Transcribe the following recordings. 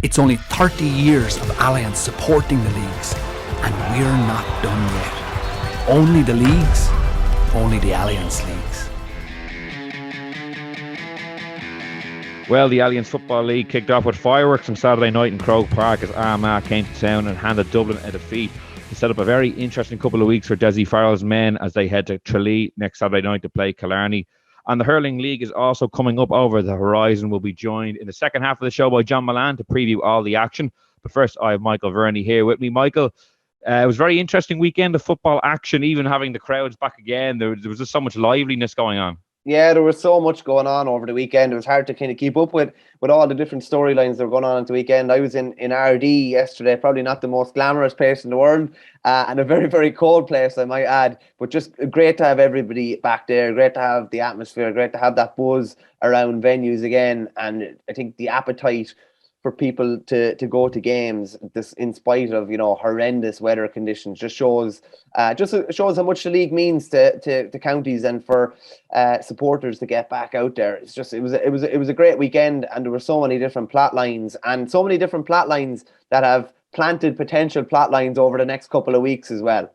It's only 30 years of Alliance supporting the leagues, and we're not done yet. Only the leagues, only the Alliance leagues. Well, the Alliance Football League kicked off with fireworks on Saturday night in Croke Park as Armagh came to town and handed Dublin a defeat to set up a very interesting couple of weeks for Dessie Farrell's men as they head to Tralee next Saturday night to play Kildare. And the Hurling League is also coming up over the horizon. We'll be joined in the second half of the show by John Mullane to preview all the action. But first, I have Michael Verney here with me. Michael, it was a very interesting weekend of football action, even having the crowds back again. There was just so much liveliness going on. Yeah, there was so much going on over the weekend. It was hard to kind of keep up with all the different storylines that were going on at the weekend. I was in RD yesterday, probably not the most glamorous place in the world, and a very, very cold place, I might add. But just great to have everybody back there, great to have the atmosphere, great to have that buzz around venues again. And I think the appetite for people to go to games, this in spite of horrendous weather conditions, just shows how much the league means to counties and for supporters to get back out there. It was a great weekend, and there were so many different plot lines that have planted potential plot lines over the next couple of weeks as well.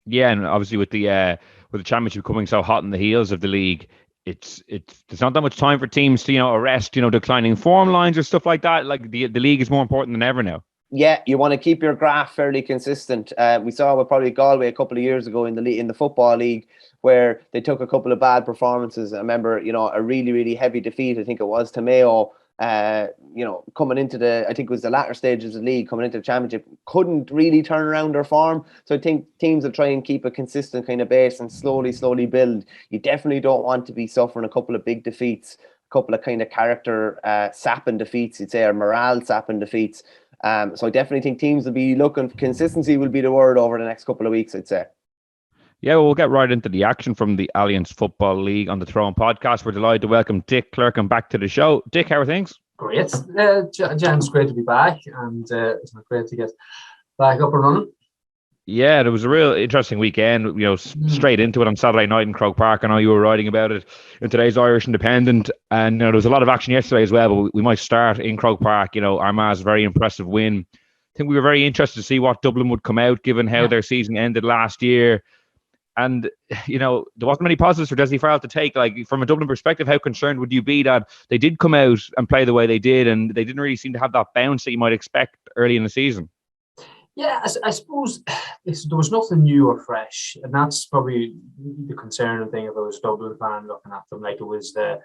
Yeah, and obviously with the championship coming so hot on the heels of the league, there's not that much time for teams to arrest declining form lines or stuff like that. Like the league is more important than ever now. Yeah, you want to keep your graph fairly consistent. We saw with probably Galway a couple of years ago in the football league, where they took a couple of bad performances. I remember a really, really heavy defeat, I think it was, to Mayo. Coming into I think it was the latter stages of the league, coming into the championship, couldn't really turn around their form. So I think teams will try and keep a consistent kind of base and slowly build. You definitely don't want to be suffering a couple of big defeats, a couple of kind of character sapping defeats, you'd say, or morale sapping defeats. So I definitely think teams will be looking, consistency will be the word over the next couple of weeks, I'd say. Yeah, we'll get right into the action from the Alliance Football League on the Tyrone podcast. We're delighted to welcome Dick Clerkin back to the show. Dick, how are things? Great. Jan, it's great to be back, and it's great to get back up and running. Yeah, it was a real interesting weekend, straight into it on Saturday night in Croke Park. I know you were writing about it in today's Irish Independent, and there was a lot of action yesterday as well, but we might start in Croke Park. Armagh's very impressive win. I think we were very interested to see what Dublin would come out, given how their season ended last year. And, there wasn't many positives for Dessie Farrell to take. Like, from a Dublin perspective, how concerned would you be that they did come out and play the way they did, and they didn't really seem to have that bounce that you might expect early in the season? Yeah, I suppose there was nothing new or fresh, and that's probably the concerning thing if I was a Dublin fan looking at them. Like, it was the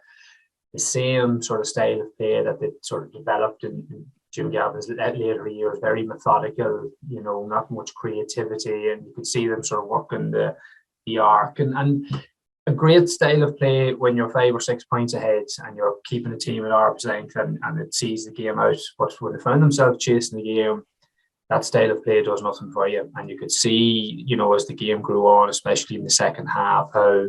same sort of style of play that they sort of developed in Jim Gavin's later years, very methodical, not much creativity, and you could see them sort of working the arc and a great style of play when you're 5 or 6 points ahead and you're keeping the team at arm's length and it sees the game out. But when they found themselves chasing the game, that style of play does nothing for you. And you could see, as the game grew on, especially in the second half, how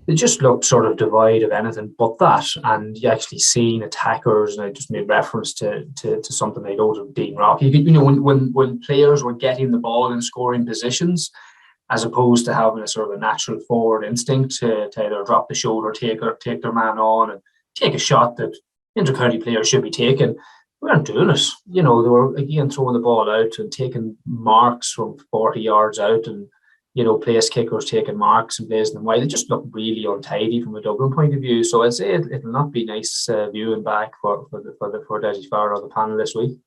they just looked sort of devoid of anything but that. And you actually seen attackers, and I just made reference to something I wrote of Dean Rock. When players were getting the ball in scoring positions, as opposed to having a sort of a natural forward instinct to either drop the shoulder, take their man on and take a shot that inter-county players should be taking, we weren't doing it. They were, again, throwing the ball out and taking marks from 40 yards out and, place kickers taking marks and blazing them wide. It just looked really untidy from a Dublin point of view. So I'd say it'll not be nice viewing back for Dessie Farrell or the panel this week.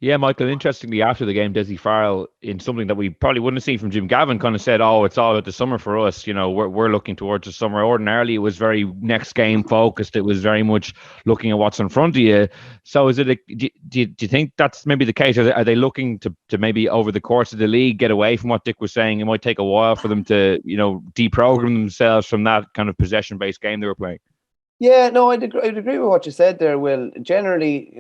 Yeah, Michael, interestingly, after the game, Dessie Farrell, in something that we probably wouldn't have seen from Jim Gavin, kind of said, it's all about the summer for us. We're looking towards the summer. Ordinarily, it was very next game focused. It was very much looking at what's in front of you. So is it? Do you think that's maybe the case? Are they looking to maybe over the course of the league get away from what Dick was saying? It might take a while for them to, deprogram themselves from that kind of possession-based game they were playing. Yeah, no, I'd agree with what you said there, Will. Generally,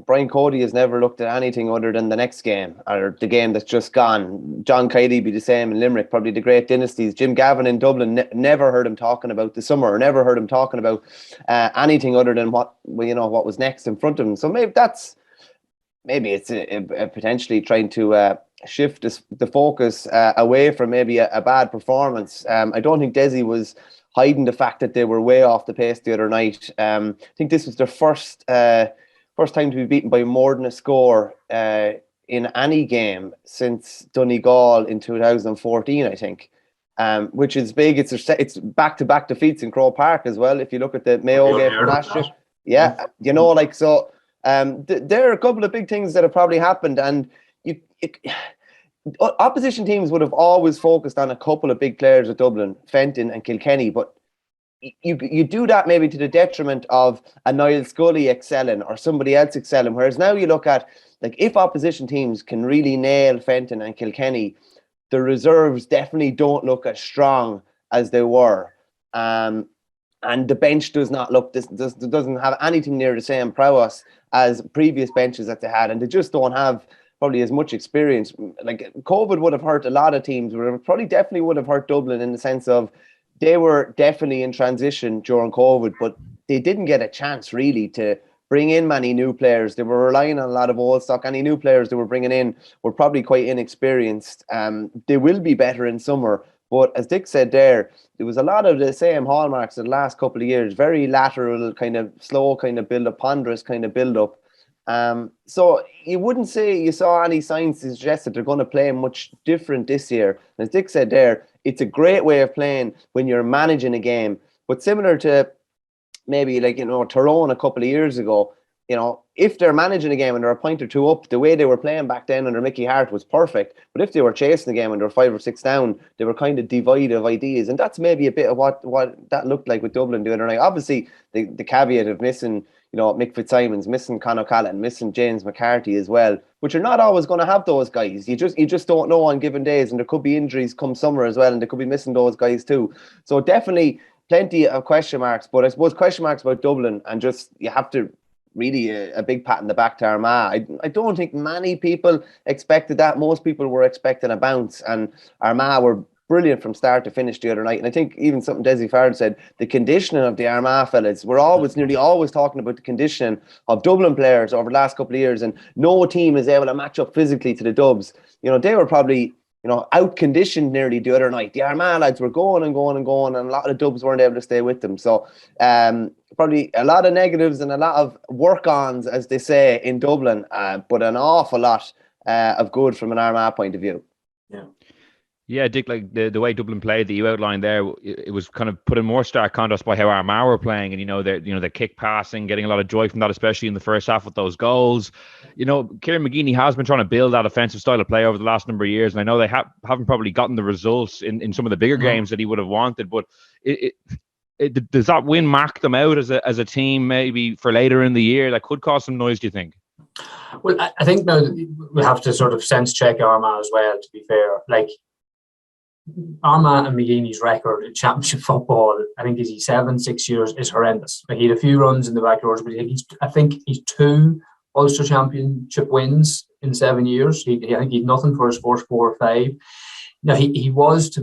Brian Cody has never looked at anything other than the next game or the game that's just gone. John Kiely be the same in Limerick, probably the great dynasties. Jim Gavin in Dublin, never heard him talking about the summer, or never heard him talking about anything other than what was next in front of him. So maybe it's a potentially trying to shift the focus away from maybe a bad performance. I don't think Dessie was hiding the fact that they were way off the pace the other night. I think this was their first first time to be beaten by more than a score in any game since Donegal in 2014, I think. Which is big. It's back-to-back defeats in Croke Park as well. If you look at the Mayo game from last year, yeah, you know, like so. There are a couple of big things that have probably happened, and opposition teams would have always focused on a couple of big players at Dublin, Fenton and Kilkenny, but you do that maybe to the detriment of a Niall Scully excelling or somebody else excelling. Whereas now you look at, like, if opposition teams can really nail Fenton and Kilkenny, the reserves definitely don't look as strong as they were. And the bench does not look, doesn't have anything near the same prowess as previous benches that they had. And they just don't have probably as much experience. Like, COVID would have hurt a lot of teams, but definitely would have hurt Dublin in the sense of they were definitely in transition during COVID, but they didn't get a chance really to bring in many new players. They were relying on a lot of old stock. Any new players they were bringing in were probably quite inexperienced. They will be better in summer. But as Dick said there was a lot of the same hallmarks of the last couple of years, very lateral, kind of slow kind of build-up, ponderous kind of build-up. So you wouldn't say you saw any signs to suggest that they're going to play much different this year. As Dick said there, it's a great way of playing when you're managing a game. But similar to maybe, like, you know, Tyrone a couple of years ago, you know, if they're managing a game and they're a point or two up, the way they were playing back then under Mickey Hart was perfect. But if they were chasing the game and they were 5 or 6 down, they were kind of devoid of ideas. And that's maybe a bit of what that looked like with Dublin the other night. Obviously, the caveat of missing, you know, Mick Fitzsimons, missing Conor Callan, missing James McCarthy as well, which are not always going to have those guys. You just don't know on given days, and there could be injuries come summer as well, and they could be missing those guys too. So definitely plenty of question marks, but I suppose question marks about Dublin, and just you have to really a big pat in the back to Armagh. I don't think many people expected that. Most people were expecting a bounce, and Armagh were brilliant from start to finish the other night. And I think even something Dessie Farrell said, the conditioning of the Armagh fellas, we're nearly always talking about the conditioning of Dublin players over the last couple of years, and no team is able to match up physically to the Dubs. You know, they were probably, you know, out-conditioned nearly the other night. The Armagh lads were going and going and going, and a lot of the Dubs weren't able to stay with them. So probably a lot of negatives and a lot of work-ons, as they say, in Dublin, but an awful lot of good from an Armagh point of view. Yeah. Yeah, Dick, like the way Dublin played that you outlined there, it was kind of put in more stark contrast by how Armagh were playing, and the kick passing, getting a lot of joy from that, especially in the first half with those goals. You know, Kieran McGeeney has been trying to build that offensive style of play over the last number of years, and I know they haven't probably gotten the results in some of the bigger games that he would have wanted. But does that win mark them out as a team maybe for later in the year? That could cause some noise, do you think? Well, I think now we have to sort of sense check Armagh as well, to be fair. Like, Armagh and McGeeney's record in championship football, I think, is 6 years, is horrendous. Like, he had a few runs in the back doors, but I think he's 2 Ulster championship wins in 7 years. I think he's nothing for his first 4 or 5. Now, he was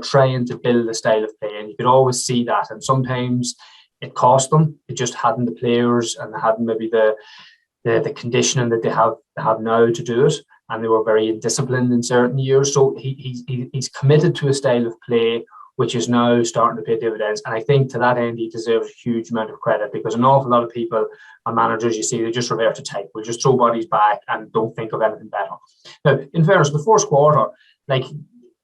trying to build a style of play, and you could always see that. And sometimes it cost them. It just hadn't the players, and they hadn't maybe the conditioning that they have now to do it. And they were very indisciplined in certain years. So he's committed to a style of play which is now starting to pay dividends. And I think to that end, he deserves a huge amount of credit, because an awful lot of people and managers, you see, they just revert to type. We'll just throw bodies back and don't think of anything better. Now, in fairness, the first quarter, like,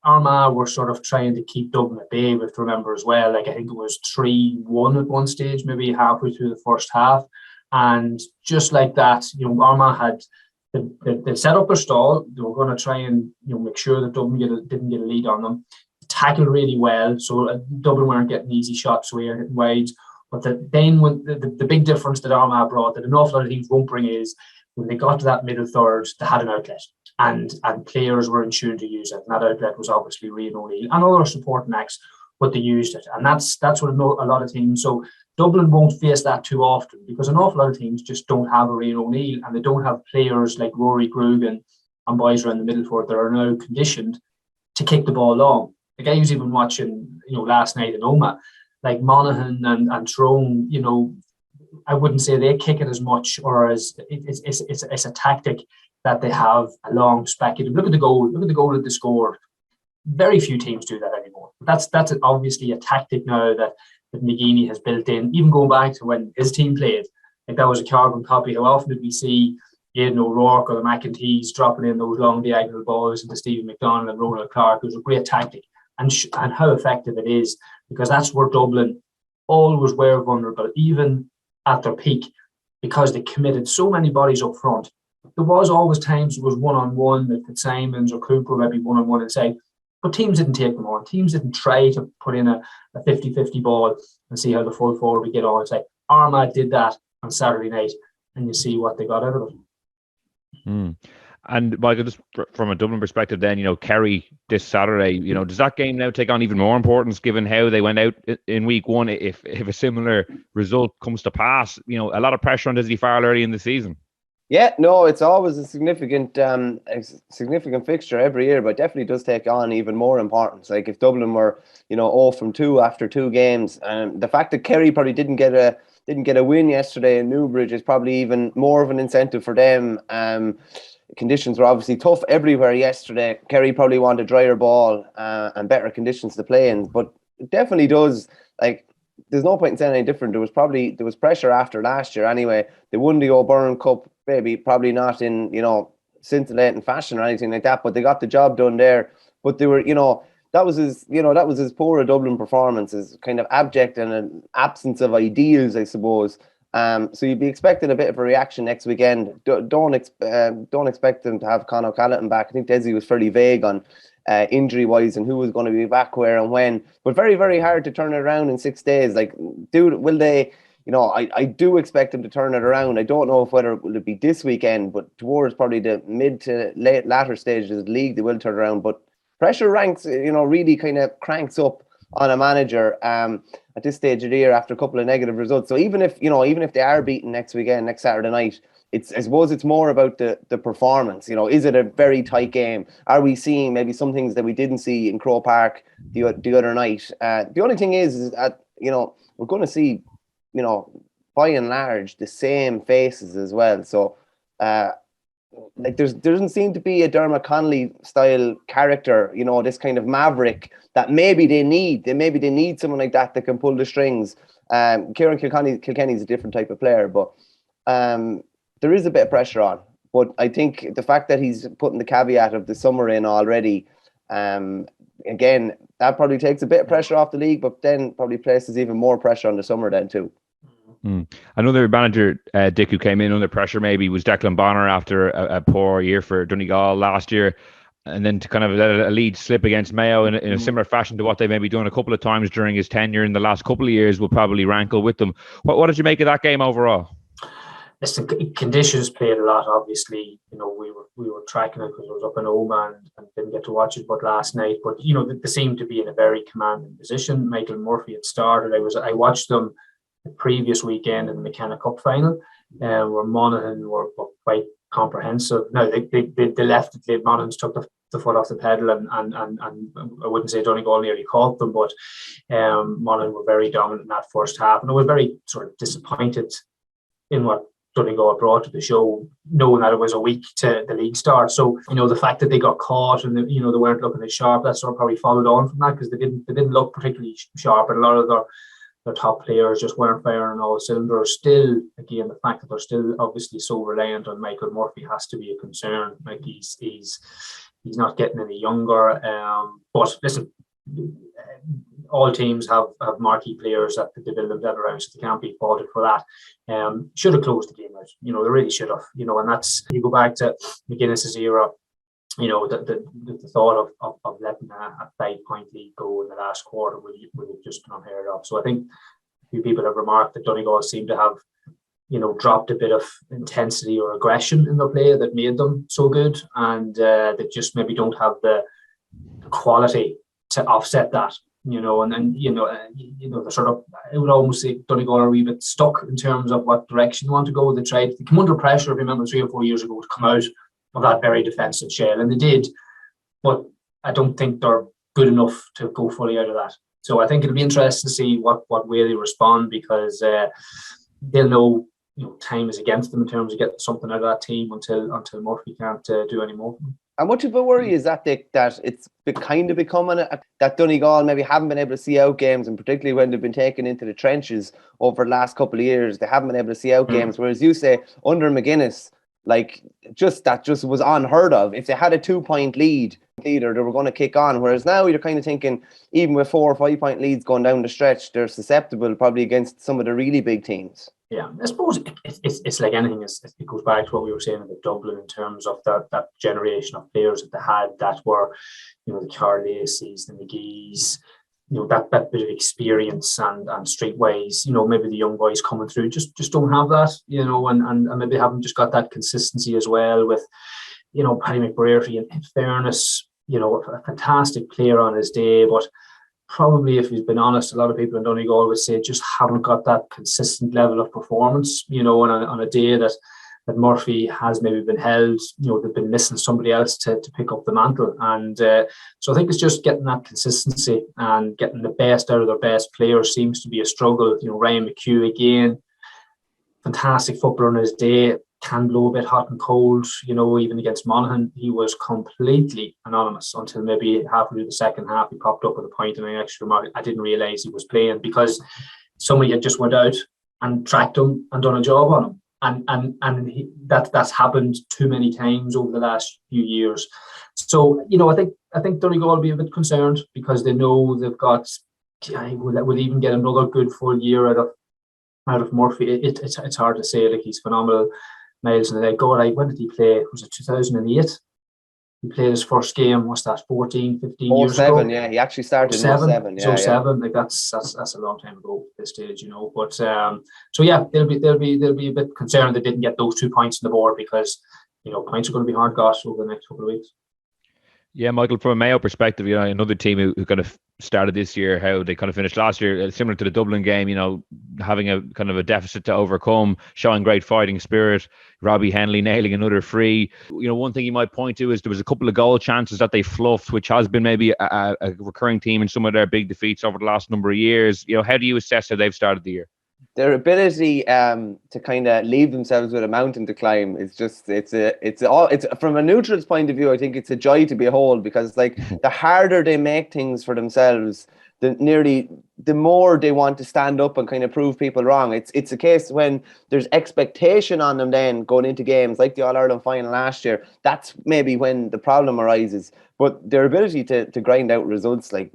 Armagh were sort of trying to keep Dublin at bay, if to remember as well. Like, I think it was 3-1 at one stage, maybe halfway through the first half. And just like that, you know, Armagh had they set up their stall. They were going to try and, you know, make sure that Dublin didn't get a lead on them. Tackled really well, so Dublin weren't getting easy shots away or hitting wides. But then when the big difference that Armagh brought, that an awful lot of teams won't bring, is when they got to that middle third, they had an outlet, and players were in tune to use it. And that outlet was obviously Rian O'Neill and other supporting acts, but they used it, and that's what a lot of teams. So Dublin won't face that too often, because an awful lot of teams just don't have a Rian O'Neill, and they don't have players like Rory Grugan and boys around the middle for it that are now conditioned to kick the ball long. Like, I was even watching, you know, last night in Omagh, like Monaghan and Tyrone, you know, I wouldn't say they kick it as much, or as it's a tactic that they have a long speculative. Look at the goal that they scored. Very few teams do that anymore. But that's obviously a tactic now that McGeeney has built in, even going back to when his team played. Like that was a carbon copy. How often did we see Aidan O'Rourke or the McEntees dropping in those long diagonal balls into Stephen McDonald and Ronald Clark? It was a great tactic, and how effective it is, because that's where Dublin always were vulnerable, even at their peak, because they committed so many bodies up front. There was always times it was one-on-one, that Fitzsimons or Cooper maybe one-on-one inside, but teams didn't take them on. Teams didn't try to put in a 50-50 ball and see how the full forward would get on. It's like Armagh did that on Saturday night, and you see what they got out of it. And Michael, just from a Dublin perspective then, Kerry this Saturday, does that game now take on even more importance given how they went out in week one? If a similar result comes to pass, a lot of pressure on Dessie Farrell early in the season. Yeah, no, it's always a significant fixture every year, but definitely does take on even more importance. Like if Dublin were, 0 from 2 after 2 games, and the fact that Kerry probably didn't get a win yesterday in Newbridge is probably even more of an incentive for them. Conditions were obviously tough everywhere yesterday. Kerry probably want a drier ball and better conditions to play in, but it definitely does. Like, there's no point in saying any different. There was pressure after last year anyway. They won the O'Byrne Cup, maybe probably not in scintillating fashion or anything like that, but they got the job done there. But they were that was as poor a Dublin performance, as kind of abject and an absence of ideals, I suppose. So you'd be expecting a bit of a reaction next weekend. Don't expect them to have Conor O'Callaghan back. I think Dessie was fairly vague on injury-wise and who was going to be back where and when. But very, very hard to turn it around in 6 days. Like, dude, will they? I do expect them to turn it around. I don't know whether it will be this weekend, but towards probably the mid to latter stages of the league, they will turn around. But pressure ranks, really kind of cranks up on a manager at this stage of the year after a couple of negative results. So even if they are beaten next weekend, next Saturday night, I suppose it's more about the performance. Is it a very tight game? Are we seeing maybe some things that we didn't see in Croke Park the other night? The only thing is that we're going to see by and large the same faces as well. So like there doesn't seem to be a Dermot Connolly style character, this kind of maverick that maybe they need. Maybe they need someone like that can pull the strings. Kieran Kilkenny's a different type of player, but there is a bit of pressure on. But I think the fact that he's putting the caveat of the summer in already, again, that probably takes a bit of pressure off the league, but then probably places even more pressure on the summer then too. Another manager, Dick, who came in under pressure maybe was Declan Bonner after a poor year for Donegal last year, and then to kind of let a lead slip against Mayo in a similar fashion to what they may be doing a couple of times during his tenure in the last couple of years will probably rankle with them. What did you make of that game overall? Listen, conditions played a lot. Obviously, we were tracking it because I was up in Omagh and didn't get to watch it, but last night. But they seemed to be in a very commanding position. Michael Murphy had started. I watched them the previous weekend in the McKenna Cup final, where Monaghan were quite comprehensive. No, they left. Monaghan took the foot off the pedal, and I wouldn't say Donegal nearly caught them, but Monaghan were very dominant in that first half, and I was very sort of disappointed in what Donegal brought to the show, knowing that it was a week to the league start. So the fact that they got caught and they weren't looking as sharp, that sort of probably followed on from that, because they didn't look particularly sharp, and a lot of their top players just weren't firing on all cylinders. Still, again, the fact that they're still obviously so reliant on Michael Murphy has to be a concern. Like he's not getting any younger. But listen, all teams have marquee players that they build them around, so they can't be faulted for that. Should have closed the game out. They really should have. And that's, you go back to McGuinness's era. The thought of letting a 5-point lead go in the last quarter would have just been unheard of. So I think a few people have remarked that Donegal seem to have, dropped a bit of intensity or aggression in their play that made them so good, and that just maybe don't have the quality to offset that. And then they're sort of, I would almost say Donegal are a wee bit stuck in terms of what direction they want to go. They come under pressure, if you remember 3 or 4 years ago, to come out of that very defensive shell, and they did, but I don't think they're good enough to go fully out of that. So I think it'll be interesting to see what way they respond, because they'll know time is against them in terms of getting something out of that team until Murphy can't do any more. And much of a worry is that that it's kind of becoming that Donegal maybe haven't been able to see out games, and particularly when they've been taken into the trenches over the last couple of years, they haven't been able to see out games. Whereas you say under McGuinness, like that just was unheard of. If they had a 2-point lead, they were going to kick on. Whereas now you're kind of thinking, even with 4 or 5 point leads going down the stretch, they're susceptible probably against some of the really big teams. Yeah, I suppose it's like anything. It goes back to what we were saying about Dublin in terms of that generation of players that they had that were, the Carlaces, the McGees, that bit of experience and streetways. Maybe the young boys coming through just don't have that. And maybe haven't just got that consistency as well with, Paddy McBrearty. In fairness, a fantastic player on his day, but probably, if he's been honest, a lot of people in Donegal would say just haven't got that consistent level of performance, on a day that Murphy has maybe been held, they've been missing somebody else to pick up the mantle. And so I think it's just getting that consistency and getting the best out of their best players seems to be a struggle. Ryan McHugh, again, fantastic footballer on his day, can blow a bit hot and cold, even against Monaghan. He was completely anonymous until maybe halfway through the second half. He popped up with a point and an extra mark. I didn't realise he was playing because somebody had just went out and tracked him and done a job on him. And that's happened too many times over the last few years. So, I think Donegal will be a bit concerned because they know they've got, will even get another good full year out of Murphy. It's hard to say. Like, he's phenomenal. Miles and they go, like, when did he play? Was it 2008? He played his first game, what's that, 14, 15 years ago? 07, yeah. He actually started in 07. Yeah, 07. Like, that's a long time ago at this stage, But so yeah, they'll be a bit concerned they didn't get those 2 points on the board because, points are going to be hard got over the next couple of weeks. Yeah, Michael, from a Mayo perspective, another team who kind of started this year, how they kind of finished last year, similar to the Dublin game, having a kind of a deficit to overcome, showing great fighting spirit. Robbie Henley nailing another free. One thing you might point to is there was a couple of goal chances that they fluffed, which has been maybe a recurring theme in some of their big defeats over the last number of years. How do you assess how they've started the year? Their ability to kind of leave themselves with a mountain to climb is just it's from a neutral's point of view. I think it's a joy to behold because, like, the harder they make things for themselves, the more they want to stand up and kind of prove people wrong. It's a case when there's expectation on them then going into games like the All-Ireland final last year. That's maybe when the problem arises. But their ability to grind out results, like,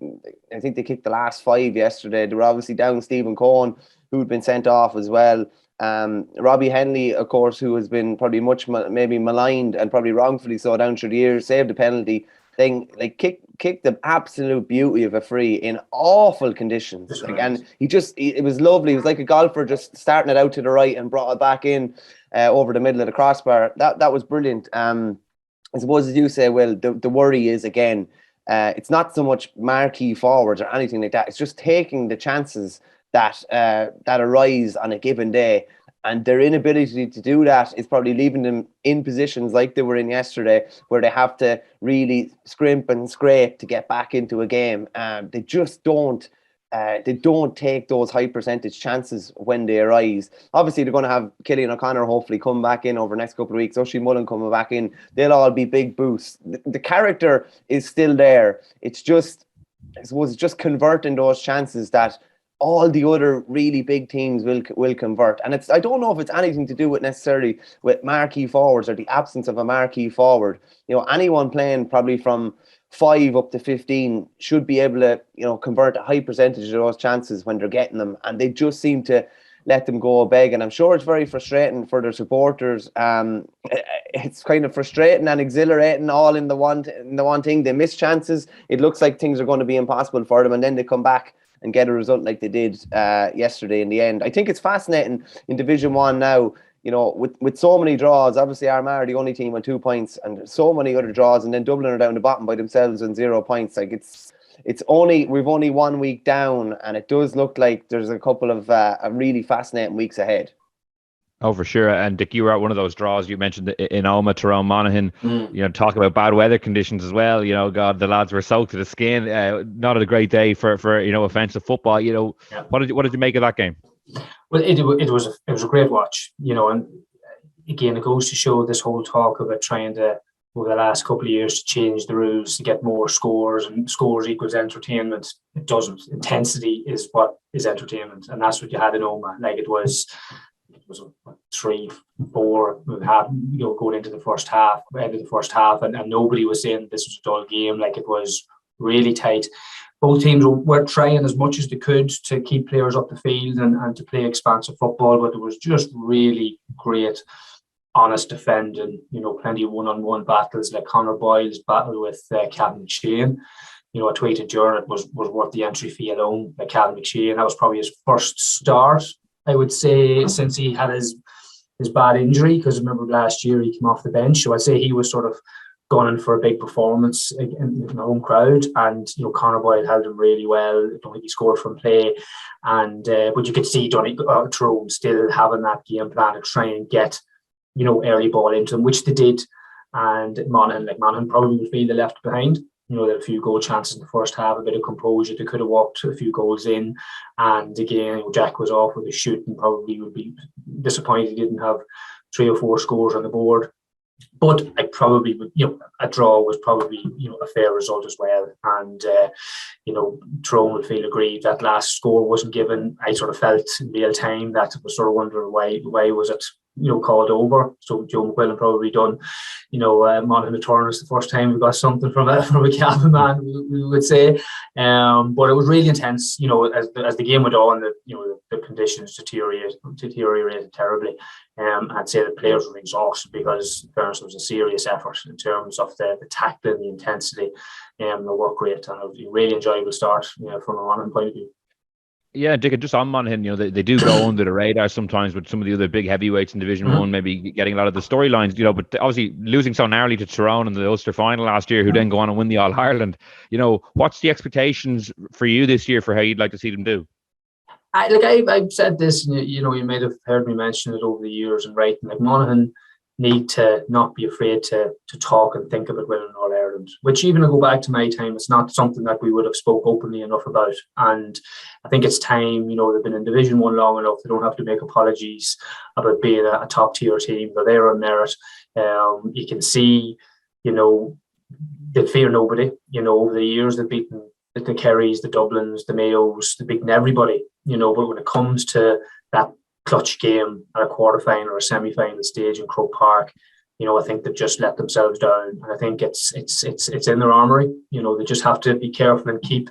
I think they kicked the last 5 yesterday. They were obviously down Stephen Cohen, who'd been sent off as well. Robbie Henley, of course, who has been probably much maybe maligned and probably wrongfully so down through the years, saved the penalty. Then, like, kicked the absolute beauty of a free in awful conditions. Like, and it was lovely. It was like a golfer just starting it out to the right and brought it back in over the middle of the crossbar. That was brilliant. I suppose, as you say, Will, the worry is, again, it's not so much marquee forwards or anything like that. It's just taking the chances that arise on a given day, and their inability to do that is probably leaving them in positions like they were in yesterday, where they have to really scrimp and scrape to get back into a game. They just don't take those high percentage chances when they arise. Obviously, they're going to have Cillian O'Connor hopefully come back in over the next couple of weeks. Oisin Mullen coming back in. They'll all be big boosts. The character is still there. It's just, I suppose, just converting those chances that all the other really big teams will convert. And I don't know if it's anything to do with necessarily with marquee forwards or the absence of a marquee forward. Anyone playing probably from 5 up to 15 should be able to, convert a high percentage of those chances when they're getting them. And they just seem to let them go big. And I'm sure it's very frustrating for their supporters. It's kind of frustrating and exhilarating all in the one thing. They miss chances. It looks like things are going to be impossible for them. And then they come back and get a result like they did yesterday in the end. I think it's fascinating in Division 1 now, with so many draws. Obviously, Armagh are the only team on 2 points, and so many other draws, and then Dublin are down the bottom by themselves on 0 points. Like, we've only 1 week down, and it does look like there's a couple of really fascinating weeks ahead. Oh, for sure. And Dick, you were at one of those draws you mentioned in Armagh, Tyrone, Monaghan. Talk about bad weather conditions as well. God, the lads were soaked to the skin. Not a great day for offensive football. What did you make of that game? Well, it was a great watch. And again, it goes to show this whole talk about trying to over the last couple of years to change the rules to get more scores, and scores equals entertainment. It doesn't. Intensity is what is entertainment, and that's what you had in Omagh. Like it was 3-4 going into the first half, and nobody was saying this was a dull game. Like it was really tight. Both teams were trying as much as they could to keep players up the field and to play expansive football, but it was just really great, honest defending, plenty of one-on-one battles, like Conor Boyle's battle with Calvin McShane. A tweeted during it was worth the entry fee alone. Like Calvin McShane, that was probably his first start, I would say, since he had his bad injury, because remember last year he came off the bench. So I'd say he was sort of gone in for a big performance in the home crowd, and Conor Boyle held him really well. I don't think he scored from play, and but you could see Tyrone still having that game plan to try and get early ball into him, which they did. And Monaghan probably would feel they left behind. They had a few goal chances in the first half, a bit of composure. They could have walked a few goals in, and again, Jack was off with a shoot and probably would be disappointed he didn't have 3 or 4 scores on the board. But I probably would, a draw was probably, a fair result as well. And, Tyrone would feel aggrieved that last score wasn't given. I sort of felt in real time that I was sort of wondering why was it, called over. So Joe McQuillan probably done, Monaghan Attorneys the first time we got something from a Calvin man, we would say. But it was really intense, as the game went on, the conditions deteriorated terribly. I'd say the players were exhausted because in fairness, it was a serious effort in terms of the tackling, the intensity, the work rate, and it was a really enjoyable start from a Monaghan point of view. Yeah, Dick, just on Monaghan, they do go under the radar sometimes with some of the other big heavyweights in Division 1, maybe getting a lot of the storylines, but obviously losing so narrowly to Tyrone in the Ulster final last year, who then go on and win the All-Ireland. What's the expectations for you this year for how you'd like to see them do? I've said this, and you might have heard me mention it over the years in writing. Like Monaghan need to not be afraid to talk and think about winning All Ireland, which even to go back to my time, it's not something that we would have spoke openly enough about. And I think it's time, they've been in Division 1 long enough, they don't have to make apologies about being a top tier team. They're there on merit. You can see, they fear nobody. Over the years they've beaten the Kerrys, the Dublins, the Mayos, they've beaten everybody, but when it comes to that clutch game at a quarterfinal or a semi-final stage in Croke Park, I think they've just let themselves down, and I think it's in their armoury. They just have to be careful and keep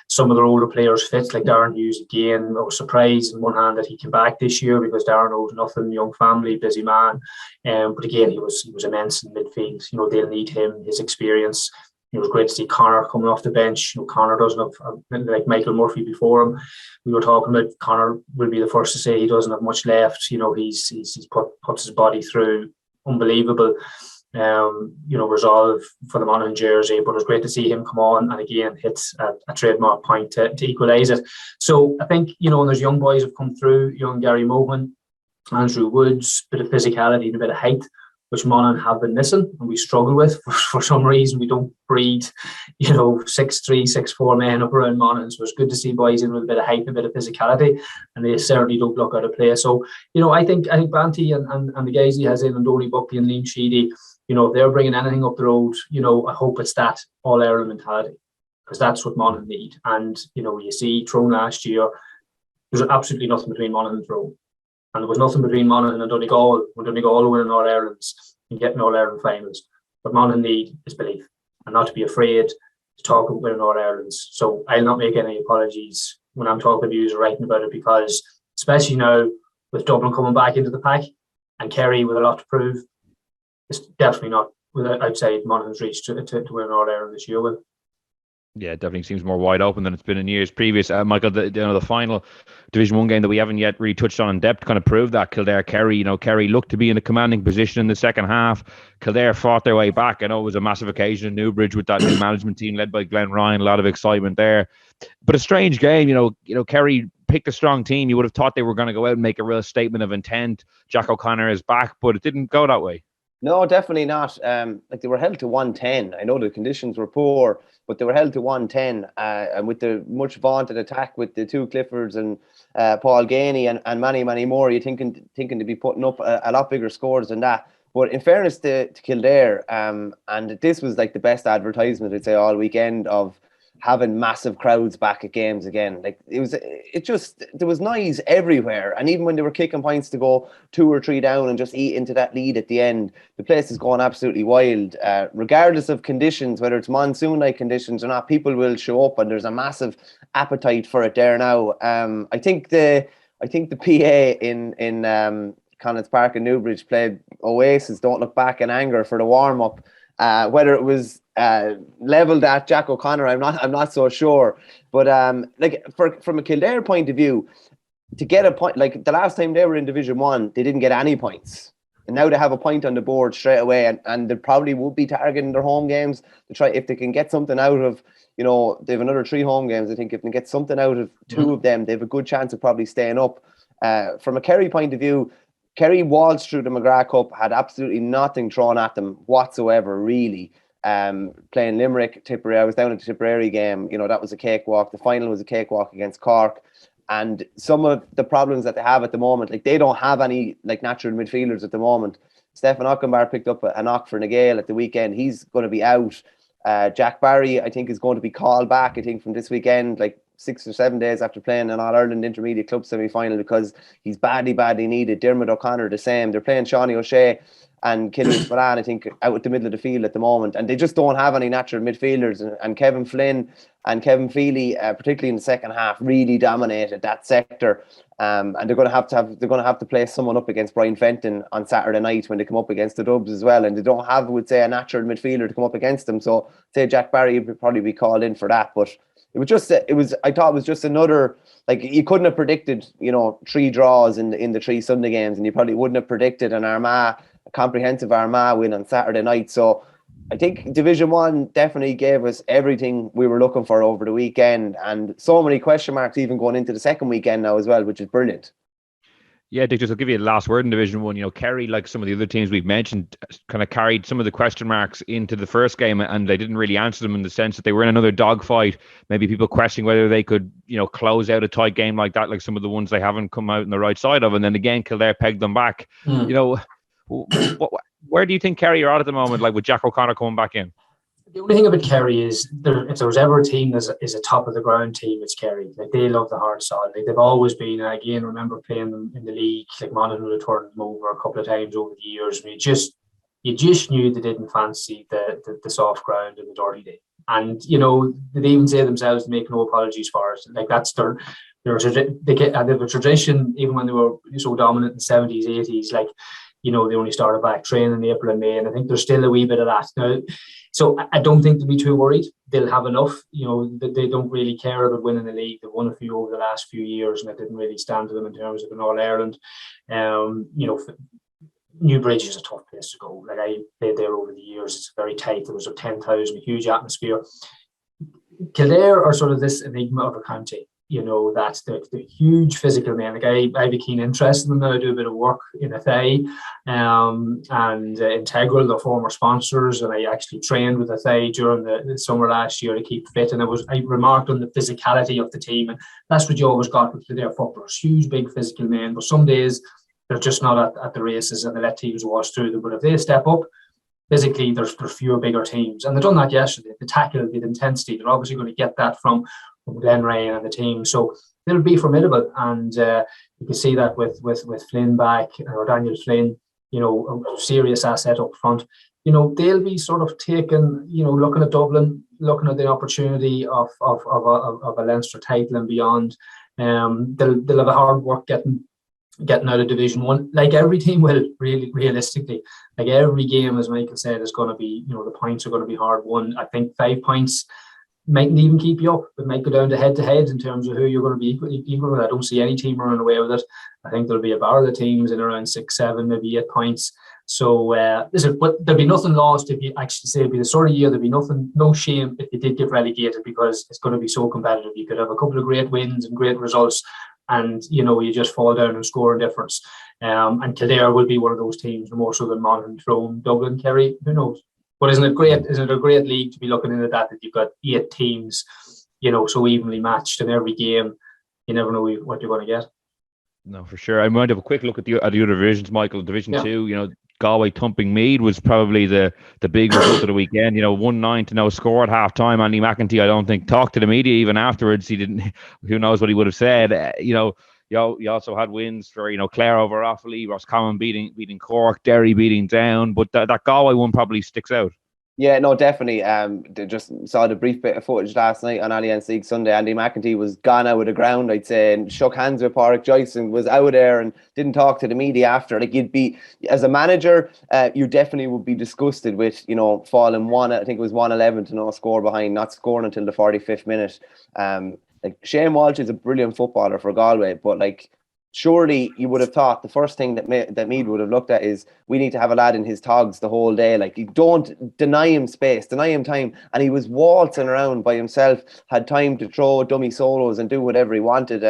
some of their older players fit, like Darren Hughes again. I was surprised in one hand that he came back this year because Darren owes nothing, young family, busy man, but again he was immense in midfield. They'll need him, his experience. It was great to see Conor coming off the bench. Conor doesn't have, like Michael Murphy before him. We were talking about Conor will be the first to say he doesn't have much left. He's puts his body through unbelievable, resolve for the Monaghan jersey. But it was great to see him come on and again hit a trademark point to equalise it. So I think, and there's young boys have come through, young Gary Mohan, Andrew Woods, a bit of physicality and a bit of height, which Monaghan have been missing and we struggle with for some reason. We don't breed, 6'3", 6'4" men up around Monaghan. So it's good to see boys in with a bit of height and a bit of physicality, and they certainly don't look out of place. So, I think Banty and the guys he has in, and Donny Buckley and Liam Sheedy, if they're bringing anything up the road, I hope it's that All-Ireland mentality, because that's what Monaghan need. And, you see Tyrone last year, there's absolutely nothing between Monaghan and Tyrone. And there was nothing between Monaghan and Donegal when Donegal were winning All-Irelands and getting All-Ireland finals. What Monaghan need is belief and not to be afraid to talk about winning All-Irelands. So I'll not make any apologies when I'm talking to you or writing about it, because especially now with Dublin coming back into the pack and Kerry with a lot to prove, it's definitely not outside Monaghan's reach to win All-Ireland this year. Will. Yeah, it definitely seems more wide open than it's been in years previous. Michael, the final Division 1 game that we haven't yet really touched on in depth kind of proved that. Kildare Kerry, Kerry looked to be in a commanding position in the second half. Kildare fought their way back. I know it was a massive occasion in Newbridge with that new management team led by Glenn Ryan. A lot of excitement there. But a strange game, Kerry picked a strong team. You would have thought they were going to go out and make a real statement of intent. Jack O'Connor is back, but it didn't go that way. No, definitely not. They were held to 110. I know the conditions were poor, but they were held to 110. And with the much vaunted attack with the two Cliffords and Paul Ganey and many, many more, you're thinking to be putting up a lot bigger scores than that. But in fairness to Kildare, and this was like the best advertisement, I'd say, all weekend of having massive crowds back at games again. Like there was noise everywhere. And even when they were kicking points to go 2 or 3 down and just eat into that lead at the end, the place is going absolutely wild. Regardless of conditions, whether it's monsoon-like conditions or not, people will show up, and there's a massive appetite for it there now. I think the PA in Connaugh's Park in Newbridge played Oasis Don't Look Back in Anger for the warm-up. Whether it was levelled at Jack O'Connor, I'm not so sure. But from a Kildare point of view, to get a point, like the last time they were in Division 1, they didn't get any points. And now they have a point on the board straight away, and they probably would be targeting their home games to try, if they can get something out of, they have another 3 home games. I think if they can get something out of 2 of them, they have a good chance of probably staying up. From a Kerry point of view, Kerry waltzed through the McGrath Cup, had absolutely nothing thrown at them whatsoever, really. Playing Limerick, Tipperary. I was down at the Tipperary game. That was a cakewalk. The final was a cakewalk against Cork. And some of the problems that they have at the moment, like they don't have any like natural midfielders at the moment. Stefan Ockenbar picked up a knock for Nagale at the weekend. He's going to be out. Jack Barry, I think, is going to be called back, I think, from this weekend, like 6 or 7 days after playing an All-Ireland Intermediate Club semi-final, because he's badly needed. Dermot O'Connor the same. They're playing Shawnee O'Shea and Killian Spillane, I think, out at the middle of the field at the moment, and they just don't have any natural midfielders. And Kevin Flynn and Kevin Feely, particularly in the second half, really dominated that sector. And they're going to have to play someone up against Brian Fenton on Saturday night when they come up against the Dubs as well. And they don't have, I would say, a natural midfielder to come up against them. So, say Jack Barry would probably be called in for that, but. I thought it was just another, like, you couldn't have predicted, 3 draws in the 3 Sunday games, and you probably wouldn't have predicted a comprehensive Armagh win on Saturday night. So I think Division 1 definitely gave us everything we were looking for over the weekend, and so many question marks even going into the second weekend now as well, which is brilliant. Yeah, Dick, just I'll give you the last word in Division 1. Kerry, like some of the other teams we've mentioned, kind of carried some of the question marks into the first game, and they didn't really answer them in the sense that they were in another dogfight. Maybe people questioning whether they could, close out a tight game like that, like some of the ones they haven't come out on the right side of. And then again, Kildare pegged them back. Where do you think Kerry are at the moment, like with Jack O'Connor coming back in? The only thing about Kerry is, if there was ever a team that is a top of the ground team, it's Kerry. Like, they love the hard sod. Like, they've always been. And again, remember playing them in the league. Like, Monaghan would have turned them over a couple of times over the years. And you just knew they didn't fancy the soft ground and the dirty day. And they even say themselves to make no apologies for it. Like, that's they have a tradition, even when they were so dominant in the 70s, 80s. Like, they only started back training in April and May, and I think there's still a wee bit of that now. So I don't think they'll be too worried. They'll have enough. They don't really care about winning the league. They've won a few over the last few years, and it didn't really stand to them in terms of an All-Ireland. Newbridge is a tough place to go. Like, I played there over the years. It's very tight. There was a 10,000, huge atmosphere. Kildare are sort of this enigma of a county. That's the huge physical men. Like, I have a keen interest in them now. I do a bit of work in FA and Integral, the former sponsors, and I actually trained with FA during the summer last year to keep fit. And I remarked on the physicality of the team, and that's what you always got with their footballers. Huge, big physical men, but some days they're just not at the races, and they let teams wash through them. But if they step up physically, there's fewer bigger teams, and they've done that yesterday. The tackle, the intensity, they're obviously going to get that from Glenn Ray and the team, so they'll be formidable. And you can see that with Flynn back, or Daniel Flynn, a serious asset up front. They'll be sort of taking, looking at Dublin, looking at the opportunity of a Leinster title and beyond. They'll have a hard work getting out of Division 1, like every team will, really, realistically. Like, every game, as Michael said, is going to be, the points are going to be hard won. I think 5 points mightn't even keep you up. It might go down to head in terms of who you're going to be equal with. I don't see any team running away with it. I think there'll be a bar of the teams in around 6, 7, maybe 8 points. So but there'll be nothing lost if you actually say it'll be the sort of year. There'll be no shame if you did get relegated, because it's going to be so competitive. You could have a couple of great wins and great results, and you just fall down and score a difference. And Kildare will be one of those teams, more so than Monaghan, Tyrone, Dublin, Kerry. Who knows? But isn't it great? Isn't it a great league to be looking into that you've got 8 teams, so evenly matched in every game? You never know what you're going to get. No, for sure. I might have a quick look at the other divisions, Michael. Division 2, Galway thumping Meath was probably the big result of the weekend. 1-9 to no score at half time. Andy McEntee, I don't think, talked to the media even afterwards. He didn't. Who knows what he would have said? You also had wins for Clare over Offaly, Roscommon beating Cork, Derry beating Down, but that Galway one probably sticks out. Yeah, no, definitely. They just saw the brief bit of footage last night on Allianz League Sunday. Andy McEntee was gone out of the ground, I'd say, and shook hands with Pádraig Joyce and was out there and didn't talk to the media after. Like, you'd be, as a manager, you definitely would be disgusted with, falling I think it was 1-11 to no score behind, not scoring until the 45th minute. Like, Shane Walsh is a brilliant footballer for Galway, but surely you would have thought the first thing that Meath would have looked at is, we need to have a lad in his togs the whole day. Like, you don't deny him space, deny him time. And he was waltzing around by himself, had time to throw dummy solos and do whatever he wanted.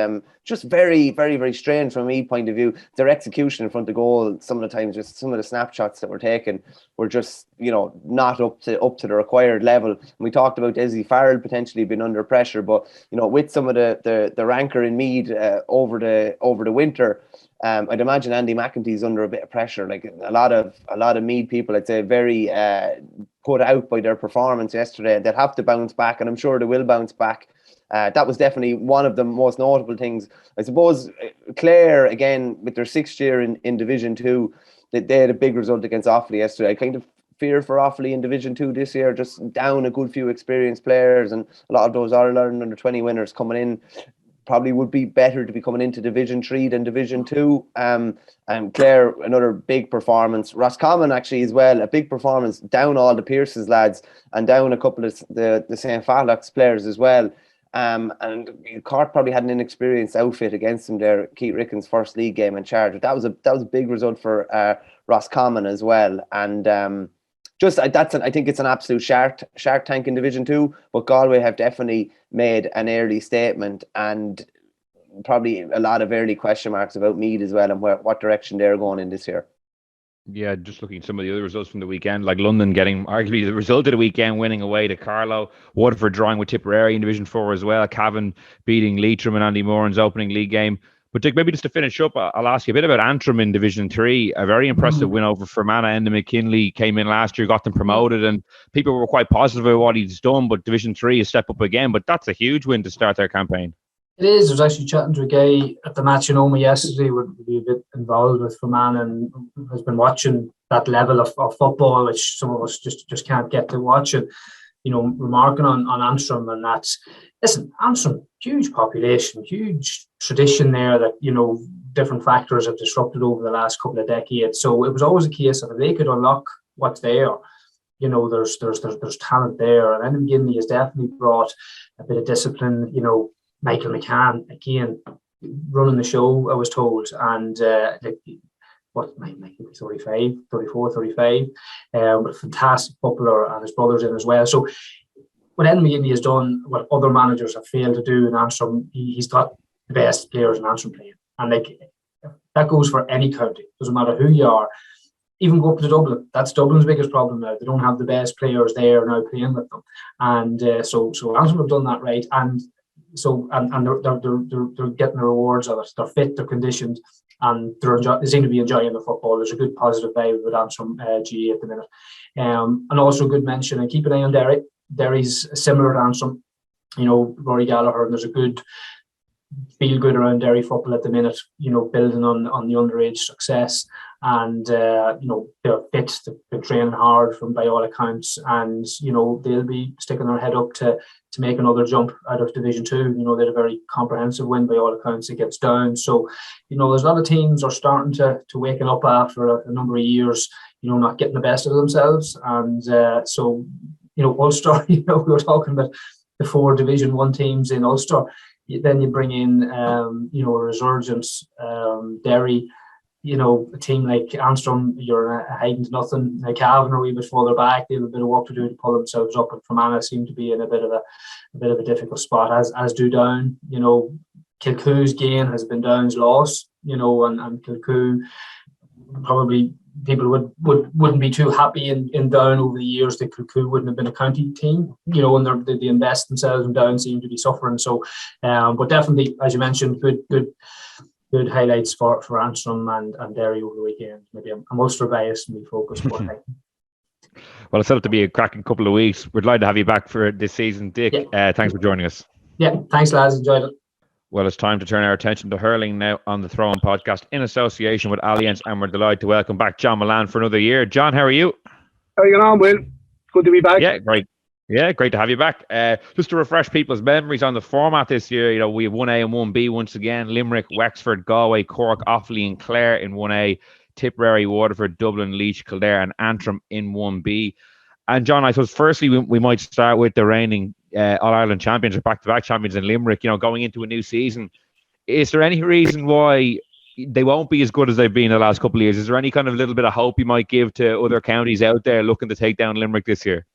Just very, very, very strange from a Meath point of view. Their execution in front of goal, some of the times, just some of the snapshots that were taken were just, not up to the required level. And we talked about Dessie Farrell potentially being under pressure, but with some of the rancor in Meath over the winter, I'd imagine Andy McEntee's under a bit of pressure. Like, a lot of Meath people, I'd say, very put out by their performance yesterday. They'll have to bounce back, and I'm sure they will bounce back. That was definitely one of the most notable things. I suppose Clare, again, with their 6th year in Division 2, they had a big result against Offaly yesterday. I kind of fear for Offaly in Division 2 this year, just down a good few experienced players, and a lot of those All-Ireland under-20 winners coming in. Probably would be better to be coming into Division 3 than Division 2. And Clare, another big performance. Roscommon, actually, as well, a big performance. Down all the Pearce's lads and down a couple of the St. Fallock's players as well. And Cork probably had an inexperienced outfit against them there. Keith Ricken's first league game in charge. But that was a big result for Roscommon as well. And I think it's an absolute shark tank in Division 2, but Galway have definitely made an early statement, and probably a lot of early question marks about Meath as well and what direction they're going in this year. Yeah, just looking at some of the other results from the weekend, like London getting arguably the result of the weekend, winning away to Carlow, Waterford drawing with Tipperary in Division 4 as well, Cavan beating Leitrim and Andy Moran's opening league game. But Dick, maybe just to finish up, I'll ask you a bit about Antrim in Division 3. A very impressive win over Fermanagh. Enda McKinley came in last year, got them promoted, and people were quite positive about what he's done, but Division 3 is step up again. But that's a huge win to start their campaign. It is. I was actually chatting to a guy at the match in Omagh yesterday, would be a bit involved with Fermanagh and has been watching that level of football, which some of us just can't get to watch it. Remarking on Antrim, and that's, listen, Antrim, huge population, huge tradition there that, different factors have disrupted over the last couple of decades. So it was always a case of, if they could unlock what's there, there's talent there. And Enda McKinley has definitely brought a bit of discipline. Michael McCann, again, running the show, I was told, and Michael 34, 35, a fantastic footballer, and his brother's in as well. So what Enda McKinley has done, what other managers have failed to do in Antrim, he's got the best players in Antrim playing. And that goes for any county. Doesn't matter who you are. Even go up to Dublin. That's Dublin's biggest problem now. They don't have the best players there now playing with them. And so Antrim have done that right. And so they're getting the rewards of it. They're fit, they're conditioned, and they seem to be enjoying the football. There's a good positive vibe with Antrim GA at the minute. And also good mention, and keep an eye on Derry. Derry's similar to Antrim. Rory Gallagher, and there's a good feel good around Derry football at the minute, building on the underage success, and they're fit, they're training hard by all accounts, and they'll be sticking their head up to make another jump out of Division 2. They had a very comprehensive win by all accounts against Down. So there's a lot of teams are starting to waken up after a number of years, not getting the best of themselves. And so Ulster, we were talking about the 4 Division 1 teams in Ulster. Then you bring in, a resurgence, Derry, a team like Antrim, you're hiding to nothing. Like Cavan are a wee bit further back. They have a bit of work to do to pull themselves up, and Fermanagh seem to be in a bit of a difficult spot, as do Down. Kilcoo's gain has been Down's loss, and Kilcoo probably people wouldn't be too happy in Down over the years that Kilcoo wouldn't have been a county team, and they invest themselves, and Down seem to be suffering. So, but definitely, as you mentioned, good good highlights for Antrim and Derry over the weekend. Maybe I'm Ulster biased and we focus more. Well, it's set up to be a cracking couple of weeks. We're delighted to have you back for this season, Dick. Yeah. Thanks for joining us. Yeah, thanks, lads. Enjoyed it. Well, it's time to turn our attention to hurling now on the Throw-In podcast in association with Allianz, and we're delighted to welcome back John Mullane for another year. John, how are you? How are you getting on, Will? Good to be back. Yeah, great. Yeah, great to have you back. Just to refresh people's memories on the format this year, we have 1A and 1B once again. Limerick, Wexford, Galway, Cork, Offaly and Clare in 1A. Tipperary, Waterford, Dublin, Laois, Kildare and Antrim in 1B. And John, I suppose firstly we might start with the reigning All-Ireland champions or back-to-back champions in Limerick, going into a new season. Is there any reason why they won't be as good as they've been the last couple of years? Is there any kind of little bit of hope you might give to other counties out there looking to take down Limerick this year?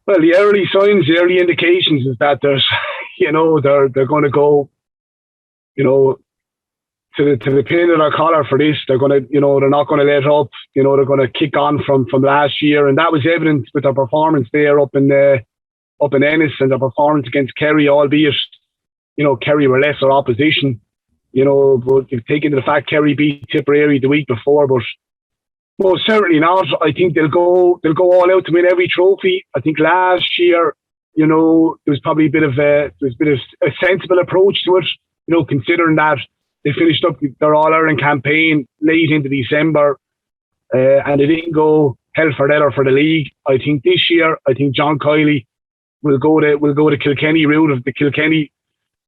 Well, the early signs, the early indications is that there's, they're going to go, to the pin of their collar for this. They're going to, they're not going to let up. They're going to kick on from last year, and that was evident with their performance there up in Ennis and their performance against Kerry, albeit, Kerry were lesser opposition. But if you take into the fact Kerry beat Tipperary the week before, but most certainly not. I think they'll go all out to win every trophy. I think last year, there was probably a bit of a sensible approach to it. Considering that they finished up their All-Ireland campaign late into December, and they didn't go hell for leather for the league. I think this year, John Kiley will go the Kilkenny route of the Kilkenny,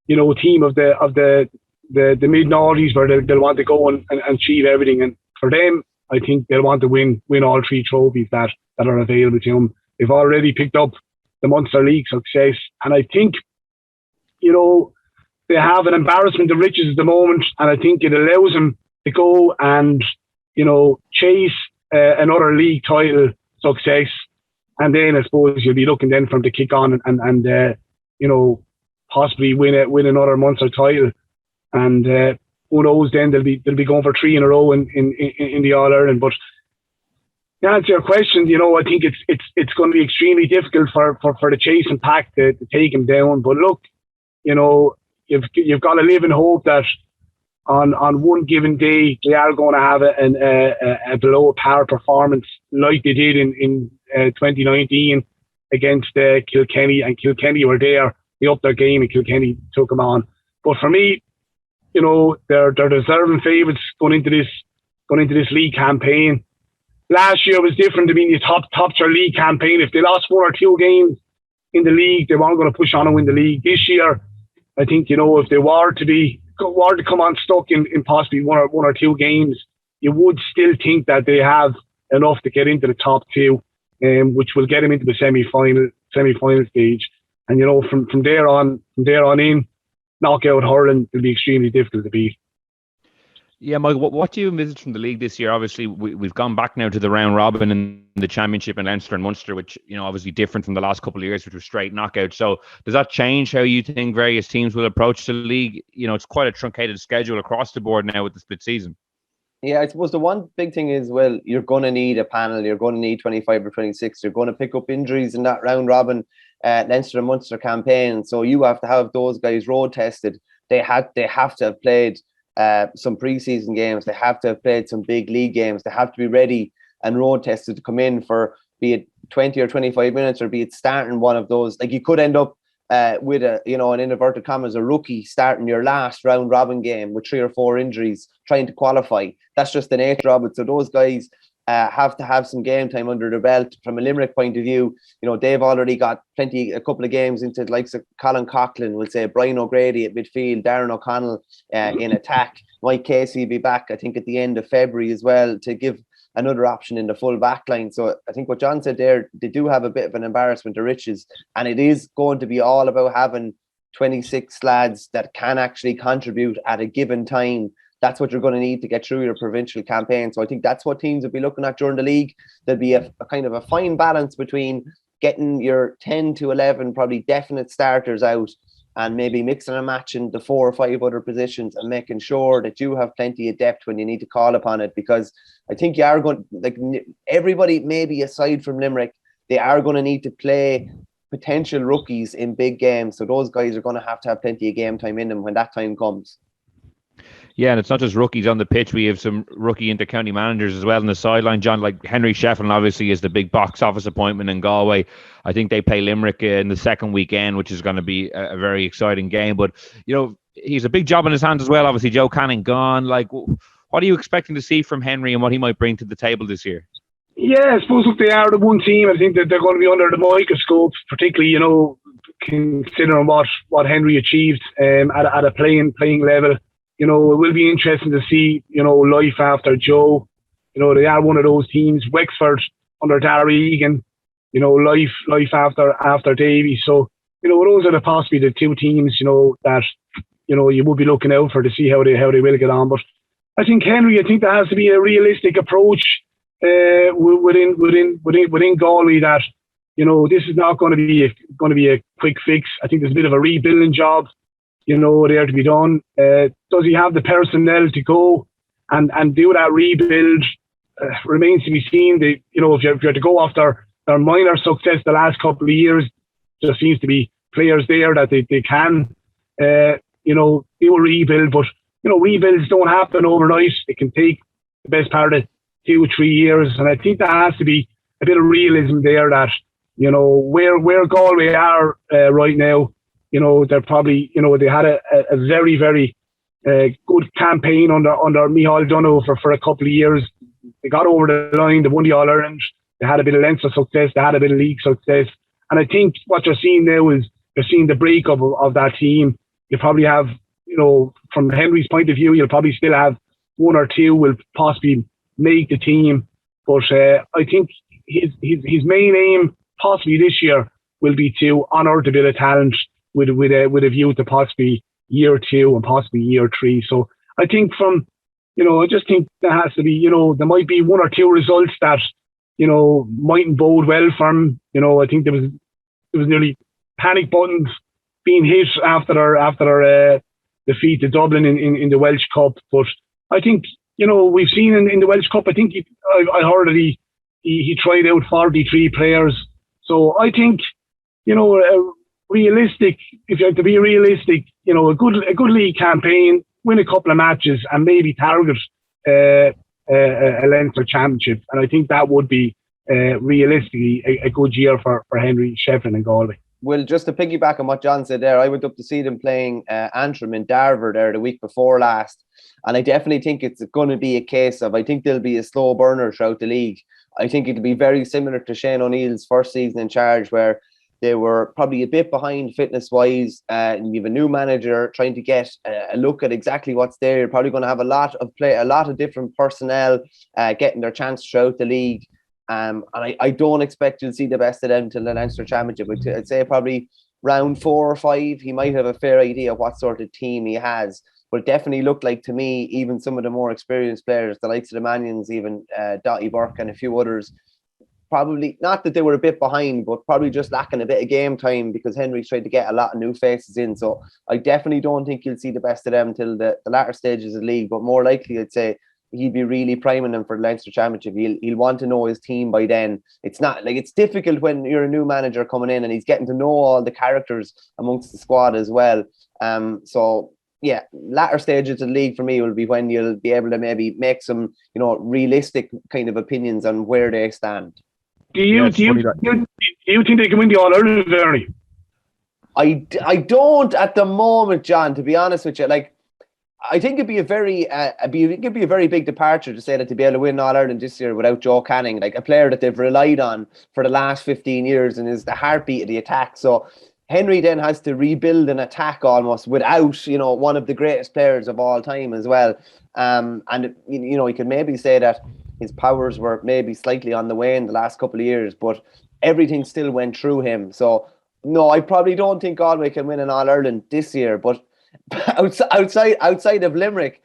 team of the mid-noughties where they'll want to go and achieve everything. And for them, I think they'll want to win all three trophies that are available to them. They've already picked up the Munster League success, and I think, they have an embarrassment of riches at the moment, and I think it allows them to go and, chase another league title success. And then I suppose you'll be looking then for them to kick on and possibly win another Munster title. And who knows, then they'll be going for 3 in a row in the All-Ireland. But to answer your question, I think it's going to be extremely difficult for the chasing pack to take them down. But look, you've got to live in hope that on one given day they are going to have a below par performance like they did in 2019 against Kilkenny, and Kilkenny were there. They upped their game and Kilkenny took them on. But for me, they're deserving favourites going into this league campaign. Last year was different. I mean, you topped your league campaign. If they lost 1 or 2 games in the league, they weren't going to push on and win the league. This year, I think, if they were to come unstuck in possibly 1 or 2 games, you would still think that they have enough to get into the top 2, which will get them into the semi-final stage. And from there on in, knockout hurling will be extremely difficult to beat. Yeah, Mike, what do you envisage from the league this year? Obviously, we've gone back now to the round robin in the championship in Leinster and Munster, which, obviously different from the last couple of years, which was straight knockout. So does that change how you think various teams will approach the league? It's quite a truncated schedule across the board now with the split season. Yeah, I suppose the one big thing is, well, you're going to need a panel. You're going to need 25 or 26. You're going to pick up injuries in that round robin Leinster and Munster campaign. So you have to have those guys road tested. They have to have played some preseason games. They have to have played some big league games. They have to be ready and road tested to come in for, be it 20 or 25 minutes, or be it starting one of those. Like, you could end up with an in inverted commas, a rookie starting your last round robin game with 3 or 4 injuries trying to qualify. That's just the nature of it. So those guys have to have some game time under their belt. From a Limerick point of view, they've already got a couple of games into the likes of Colin Coughlin, we'll say Brian O'Grady at midfield, Darren O'Connell in attack. Mike Casey will be back, I think, at the end of February as well, to give another option in the full back line. So I think what John said there, they do have a bit of an embarrassment of riches, and it is going to be all about having 26 lads that can actually contribute at a given time. That's what you're going to need to get through your provincial campaign. So I think that's what teams will be looking at during the league. There'll be a kind of a fine balance between getting your 10 to 11 probably definite starters out, and maybe mixing and matching the 4 or 5 other positions, and making sure that you have plenty of depth when you need to call upon it. Because I think you are going, like everybody, maybe aside from Limerick, they are going to need to play potential rookies in big games. So those guys are going to have plenty of game time in them when that time comes. Yeah, and it's not just rookies on the pitch. We have some rookie inter-county managers as well on the sideline. John, like Henry Shefflin, obviously is the big box office appointment in Galway. I think they play Limerick in the second weekend, which is going to be a very exciting game. But, he's a big job in his hands as well. Obviously, Joe Canning gone. Like, what are you expecting to see from Henry and what he might bring to the table this year? Yeah, I suppose, look, they are the one team. I think that they're going to be under the microscope, particularly, considering what Henry achieved at a playing level. It will be interesting to see, life after Joe. They are one of those teams. Wexford under Darry Egan, life after Davy. So, those are possibly the two teams, that, you would be looking out for to see how they will get on. But I think Henry, there has to be a realistic approach within Galway that, this is not going to be a quick fix. I think there's a bit of a rebuilding job, there to be done. Does he have the personnel to go and do that rebuild? Remains to be seen. If you're to go after their minor success the last couple of years, there seems to be players there that they can, do a rebuild. But, rebuilds don't happen overnight. It can take the best part of 2 or 3 years. And I think there has to be a bit of realism there that, where Galway are right now, they're probably, they had a very, very good campaign under Micheál Donoghue for a couple of years. They got over the line, they won the All-Ireland, they had a bit of Leinster success, they had a bit of league success. And I think what you're seeing now is you're seeing the breakup of that team. You probably have, from Henry's point of view, you'll probably still have 1 or 2 will possibly make the team. But I think his main aim possibly this year will be to honour the bit of talent with a view to possibly year 2 and possibly year 3. So I think I just think there has to be, there might be 1 or 2 results that, mightn't bode well for him. I think there was nearly panic buttons being hit after our defeat to Dublin in the Welsh Cup. But I think, we've seen in the Welsh Cup, I think I heard that he tried out 43 players. So I think, realistic, if you have to be realistic, a good league campaign, win a couple of matches and maybe target a Leinster championship. And I think that would be realistically a good year for Henry Shefflin and Galway. Well, just to piggyback on what John said there, I went up to see them playing Antrim and Derry there the week before last. And I definitely think it's going to be a case of, I think there'll be a slow burner throughout the league. I think it'll be very similar to Shane O'Neill's first season in charge, where they were probably a bit behind fitness-wise. And you have a new manager trying to get a look at exactly what's there. You're probably going to have a lot of different personnel getting their chance throughout the league. And I don't expect you'll see the best of them till the Leinster Championship. I'd say probably round 4 or 5, he might have a fair idea of what sort of team he has. But it definitely looked like to me, even some of the more experienced players, the likes of the Manions, even Dottie Burke and a few others, probably not that they were a bit behind, but probably just lacking a bit of game time because Henry's tried to get a lot of new faces in. So I definitely don't think you'll see the best of them till the latter stages of the league. But more likely, I'd say he'd be really priming them for the Leinster Championship. He'll want to know his team by then. It's not like it's difficult when you're a new manager coming in and he's getting to know all the characters amongst the squad as well. So yeah, latter stages of the league for me will be when you'll be able to maybe make some, realistic kind of opinions on where they stand. Do you think they can win the All-Ireland, Verney? I don't at the moment, John, to be honest with you. Like, I think it'd be a very big departure to say that to be able to win All-Ireland this year without Joe Canning, like a player that they've relied on for the last 15 years and is the heartbeat of the attack. So Henry then has to rebuild an attack almost without, one of the greatest players of all time as well. And you could maybe say that his powers were maybe slightly on the wane the last couple of years, but everything still went through him. So no, I probably don't think Galway can win an All-Ireland this year. But outside of Limerick,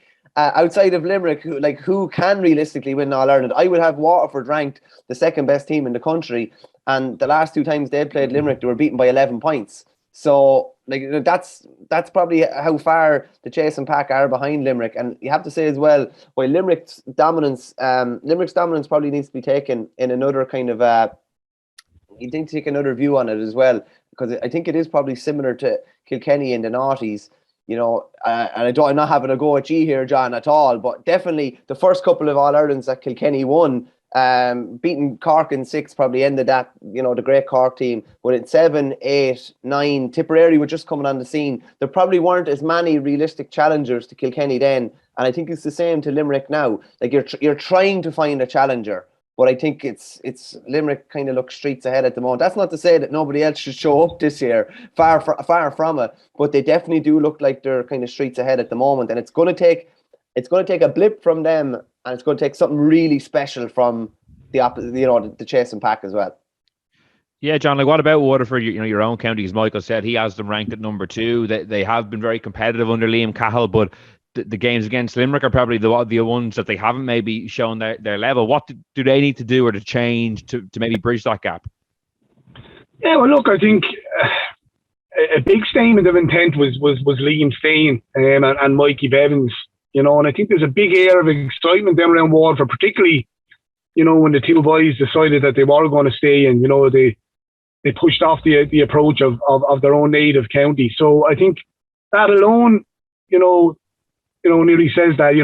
who can realistically win All-Ireland? I would have Waterford ranked the second best team in the country, and the last 2 times they played Limerick, they were beaten by 11 points. So that's probably how far the chasing pack are behind Limerick. And you have to say as well, while Limerick's dominance probably needs to be taken in another kind of you need to take another view on it as well, because I think it is probably similar to Kilkenny in the noughties. and I'm not having a go at you here, John, at all, but definitely the first couple of All-Irelands that Kilkenny won, beating Cork in 6 probably ended that, the great Cork team. But in 7, 8, 9, Tipperary were just coming on the scene. There probably weren't as many realistic challengers to Kilkenny then, and I think it's the same to Limerick now. Like you're trying to find a challenger, but I think it's Limerick kind of looks streets ahead at the moment. That's not to say that nobody else should show up this year. Far from it. But they definitely do look like they're kind of streets ahead at the moment, and it's going to take a blip from them, and it's going to take something really special from the chasing pack as well. Yeah, John, like what about Waterford? Your own county, as Michael said, he has them ranked at number 2. They have been very competitive under Liam Cahill, but the games against Limerick are probably the ones that they haven't maybe shown their level. What do they need to do or to change to maybe bridge that gap? Yeah, well, look, I think a big statement of intent was Liam Stain and Mikey Bevins, and I think there's a big air of excitement down around Waterford, particularly, when the two boys decided that they were going to stay, and, they pushed off the approach of their own native county. So I think that alone, nearly says that,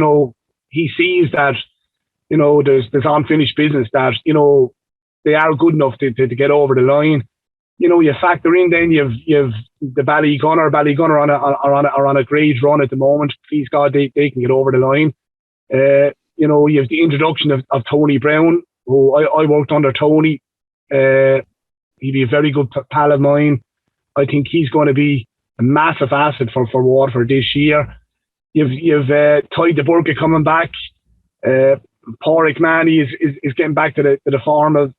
he sees that, there's unfinished business, that, they are good enough to get over the line. You factor in then you've the Ballygunner are on a great run at the moment. Please God, they can get over the line. You have the introduction of Tony Brown, who I worked under Tony. He'd be a very good pal of mine. I think he's going to be a massive asset for Waterford this year. You've Ty de Burke coming back. Pádraig Manny is getting back to the form of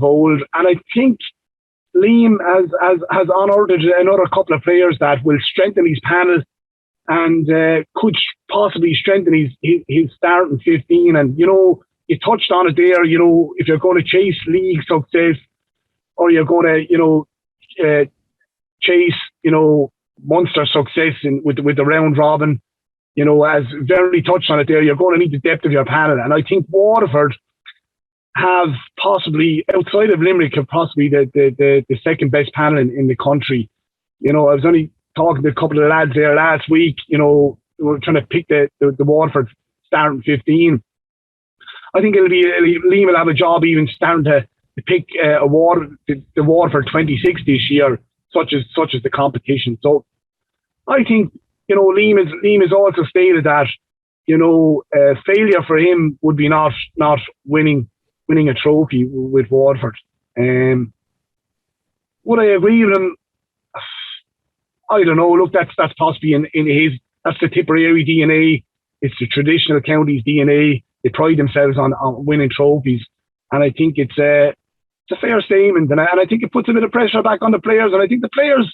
old, and I think Liam has unearthed another couple of players that will strengthen his panel and could possibly strengthen his starting 15. And you touched on it there. If you're going to chase league success, or you're going to chase Munster success with the round robin, as Verney touched on it there, you're going to need the depth of your panel. And I think Waterford have possibly, outside of Limerick, have possibly the second best panel in the country. I was only talking to a couple of lads there last week, we were trying to pick the Waterford starting 15. I think Liam will have a job even starting to pick the Waterford 26 this year, such as the competition. So I think, Liam has also stated that, failure for him would be not winning a trophy with Waterford. Would I agree with him? I don't know. Look, that's possibly in his. That's the Tipperary DNA. It's the traditional counties DNA. They pride themselves on winning trophies, and I think it's a fair statement. And I think it puts a bit of pressure back on the players. And I think the players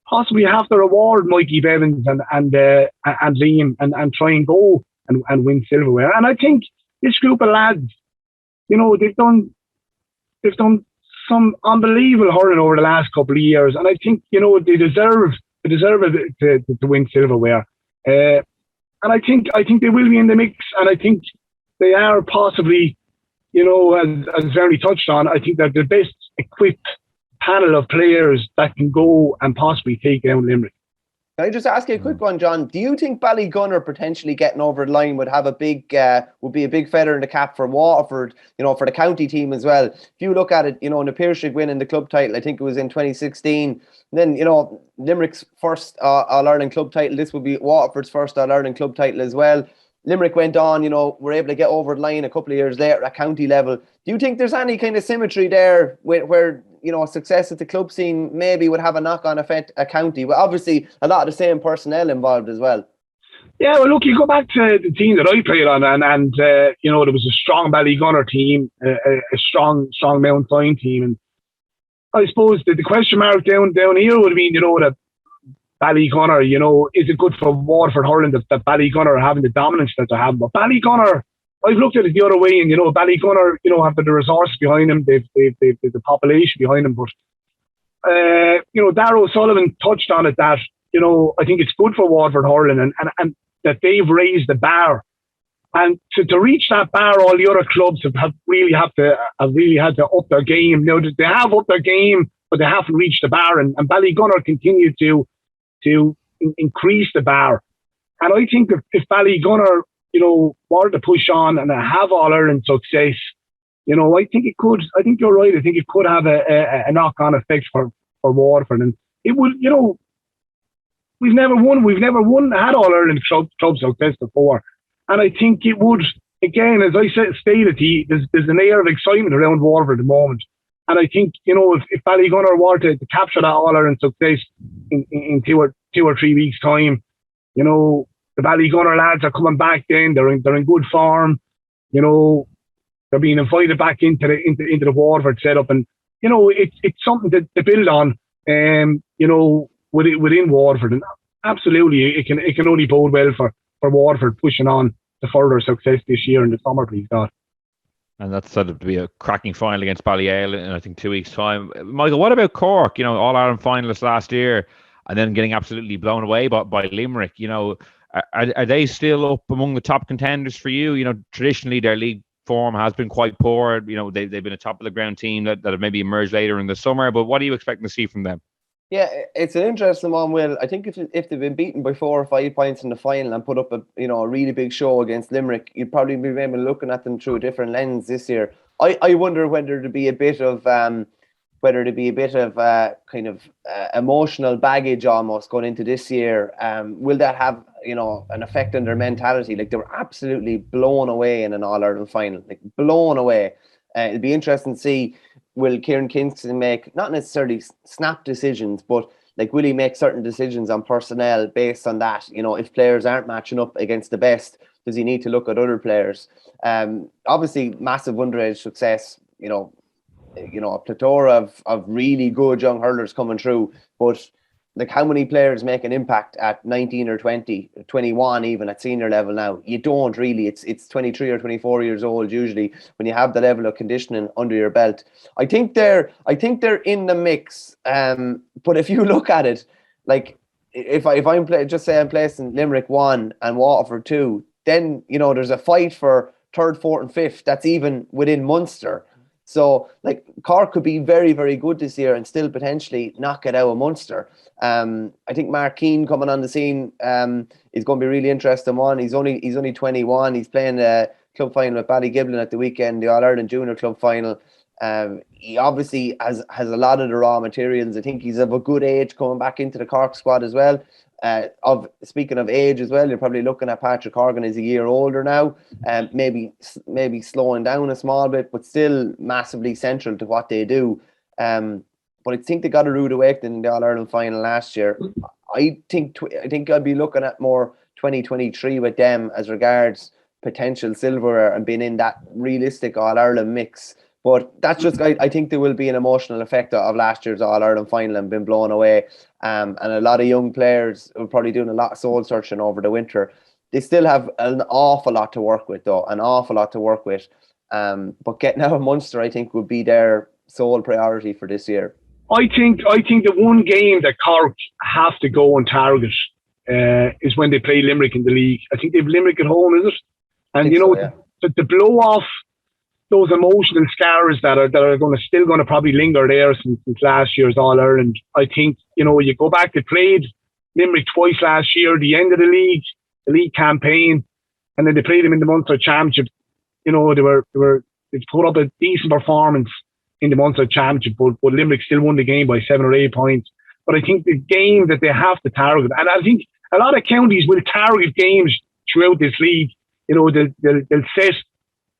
possibly have to reward Mikey Bevins and Liam and try and go and win silverware. And I think this group of lads, they've done some unbelievable hurling over the last couple of years, and I think they deserve it to win silverware. And I think they will be in the mix, and I think they are possibly, as Verney touched on, I think they're the best equipped panel of players that can go and possibly take down Limerick. Can I just ask you a quick one, John? Do you think Ballygunner potentially getting over the line would be a big feather in the cap for Waterford, for the county team as well? If you look at it, Na Piarsaigh winning the club title, I think it was in 2016. Then, Limerick's first All-Ireland club title. This would be Waterford's first All-Ireland club title as well. Limerick went on, were able to get over the line a couple of years later at county level. Do you think there's any kind of symmetry there where success at the club scene maybe would have a knock-on effect at county? Well, obviously, a lot of the same personnel involved as well. Yeah, well, look, you go back to the team that I played on, and there was a strong Ballygunner team, a strong Mount Sion team, and I suppose the question mark down here would have been, that Ballygunner, is it good for Waterford hurling that Ballygunner are having the dominance that they're having? But Ballygunner, I've looked at it the other way, and Ballygunner, have the resource behind them, they've the population behind them. But Darragh O'Sullivan touched on it that I think it's good for Waterford hurling, and that they've raised the bar, and to reach that bar, all the other clubs have really had to up their game. Now they have upped their game, but they haven't reached the bar, and Ballygunner continue to increase the bar. And I think if Ballygunner, were to push on and have All-Ireland success, I think it could. I think you're right. I think it could have a knock-on effect for Waterford, and it would. We've never had All-Ireland club success before, and I think it would. Again, as I stated, there's an air of excitement around Waterford at the moment, and I think if Ballygunner were to capture that All-Ireland success in 2 or 3 weeks' time, the Ballygunner lads are coming back. Then they're in good form. They're being invited back into the Waterford setup, and it's something to build on. Within Waterford, and absolutely, it can only bode well for Waterford pushing on to further success this year in the summer, please God. And that's set up to be a cracking final against Ballyale in, I think, 2 weeks' time. Michael, what about Cork? All-Ireland finalists last year, and then getting absolutely blown away by Limerick. Are they still up among the top contenders for you? Traditionally, their league form has been quite poor. They've been a top of the ground team that have maybe emerged later in the summer. But what are you expecting to see from them? Yeah, it's an interesting one, Will. I think if they've been beaten by 4 or 5 points in the final and put up a really big show against Limerick, you'd probably be maybe looking at them through a different lens this year. I wonder whether to be a bit of emotional baggage almost going into this year. Will that have an effect on their mentality? Like, they were absolutely blown away in an All-Ireland final, like blown away. It'll be interesting to see, will Kieran Kingston make not necessarily snap decisions, but like, will he make certain decisions on personnel based on that? If players aren't matching up against the best, does he need to look at other players? Obviously, massive underage success. A plethora of really good young hurlers coming through, but like, how many players make an impact at 19 or 20, 21 even at senior level now? You don't really. It's 23 or 24 years old usually when you have the level of conditioning under your belt. I think they're in the mix. But if you look at it, like, if I'm placing Limerick 1 and Waterford 2, then there's a fight for 3rd, 4th, and 5th that's even within Munster. So, like, Cork could be very, very good this year and still potentially knock it out of Munster. I think Mark Keane coming on the scene is going to be really interesting one. He's only 21. He's playing a club final with Ballygiblin at the weekend, the All-Ireland Junior Club final. He obviously has a lot of the raw materials. I think he's of a good age coming back into the Cork squad as well. Speaking of age as well, you're probably looking at Patrick Horgan is a year older now, maybe slowing down a small bit, but still massively central to what they do. But I think they got a rude awakening in the All-Ireland final last year. I think I'd be looking at more 2023 with them as regards potential silverware and being in that realistic All-Ireland mix. But that's just, I think there will be an emotional effect of last year's All-Ireland final and been blown away. And a lot of young players are probably doing a lot of soul searching over the winter. They still have an awful lot to work with, though, But getting out of Munster, I think, would be their sole priority for this year. I think the one game that Cork have to go and target is when they play Limerick in the league. I think they've Limerick at home, is it? And to blow off those emotional scars that are still going to probably linger there since last year's All-Ireland. I think you go back, they played Limerick twice last year, the end of the league campaign, and then they played them in the Munster Championship. They put up a decent performance in the Munster Championship, but Limerick still won the game by 7 or 8 points. But I think the game that they have to target, and I think a lot of counties will target games throughout this league. They'll set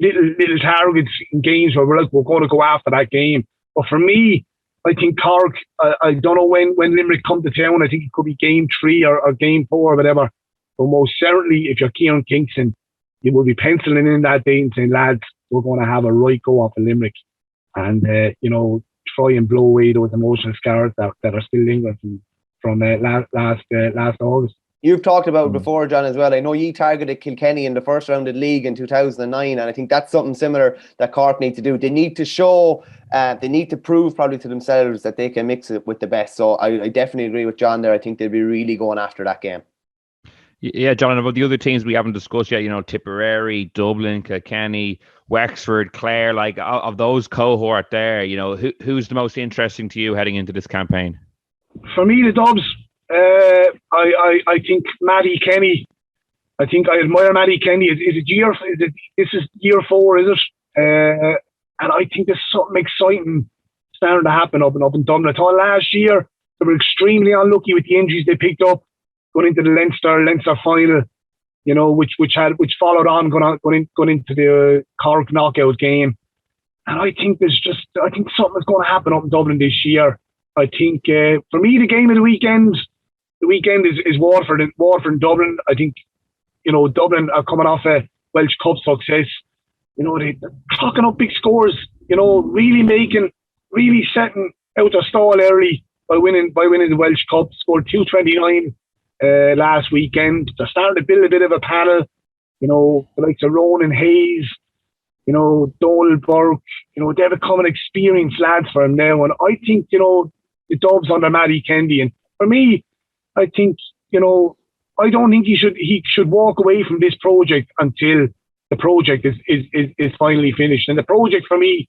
little targets in games where we're going to go after that game. But for me, I think Cork, I don't know when Limerick come to town. I think it could be game 3 or game 4 or whatever. But most certainly, if you're Kieran Kingston, you will be penciling in that day and saying, lads, we're going to have a right go off of Limerick. And, try and blow away those emotional scars that are still lingering from last August. You've talked about it before, John, as well. I know you targeted Kilkenny in the first round of the league in 2009, and I think that's something similar that Cork need to do. They need to show, they need to prove probably to themselves that they can mix it with the best. So I definitely agree with John there. I think they'll be really going after that game. Yeah, John, and about the other teams we haven't discussed yet, Tipperary, Dublin, Kilkenny, Wexford, Clare, like of those cohort there, who's the most interesting to you heading into this campaign? For me, the Dubs. I think Matty Kenny. I think I admire Matty Kenny. This is year 4, is it? And I think there's something exciting starting to happen up in Dublin. I thought last year they were extremely unlucky with the injuries they picked up going into the Leinster final. You know, which followed on going into the Cork knockout game. And I think something's going to happen up in Dublin this year. I think for me the game of the weekend is Waterford and Dublin. I think, you know, Dublin are coming off a Welsh Cup success. You know, they're clocking up big scores. You know, really setting out their stall early by winning the Welsh Cup. Scored 229 last weekend. They're starting to build a bit of a panel. You know, the likes of Ronan Hayes, you know, Donald Burke. You know, they're becoming experienced lads for him now. And I think, you know, the Dubs under Matty Kendy. And for me, I think, you know, I don't think he should walk away from this project until the project is finally finished. And the project for me,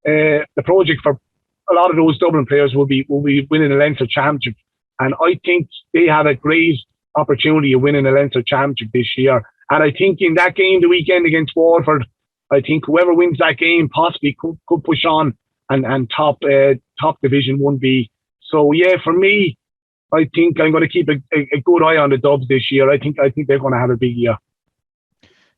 the project for a lot of those Dublin players will be winning the Leinster Championship. And I think they have a great opportunity of winning the Leinster Championship this year. And I think in that game the weekend against Waterford, I think whoever wins that game possibly could push on and top Division 1B. So yeah, for me, I think I'm going to keep a good eye on the Dubs this year. I think they're going to have a big year.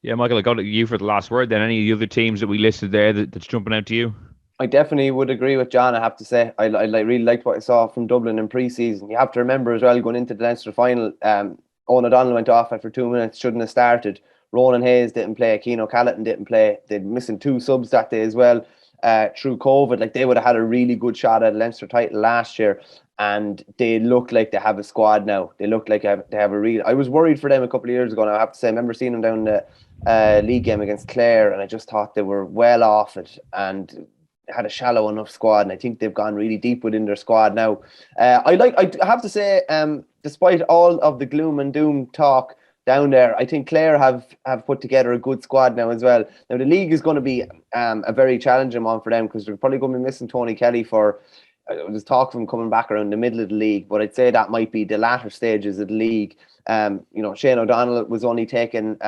Yeah, Michael, I got you for the last word. Then any of the other teams that we listed there that's jumping out to you? I definitely would agree with John. I have to say, I really liked what I saw from Dublin in pre-season. You have to remember as well, going into the Leinster final, Owen O'Donnell went off after 2 minutes, shouldn't have started. Ronan Hayes didn't play. Keane O'Callaghan didn't play. They're missing 2 subs that day as well. Through COVID, like they would have had a really good shot at a Leinster title last year, and they look like they have a squad now. They look like they have a real. I was worried for them a couple of years ago. Now I have to say, I remember seeing them down the league game against Clare, and I just thought they were well off it and had a shallow enough squad. And I think they've gone really deep within their squad now. I have to say, despite all of the gloom and doom talk down there, I think Clare have put together a good squad now as well. Now the league is going to be a very challenging one for them because they're probably going to be missing Tony Kelly for. There's talk of him coming back around the middle of the league, but I'd say that might be the latter stages of the league. You know, Shane O'Donnell was only taking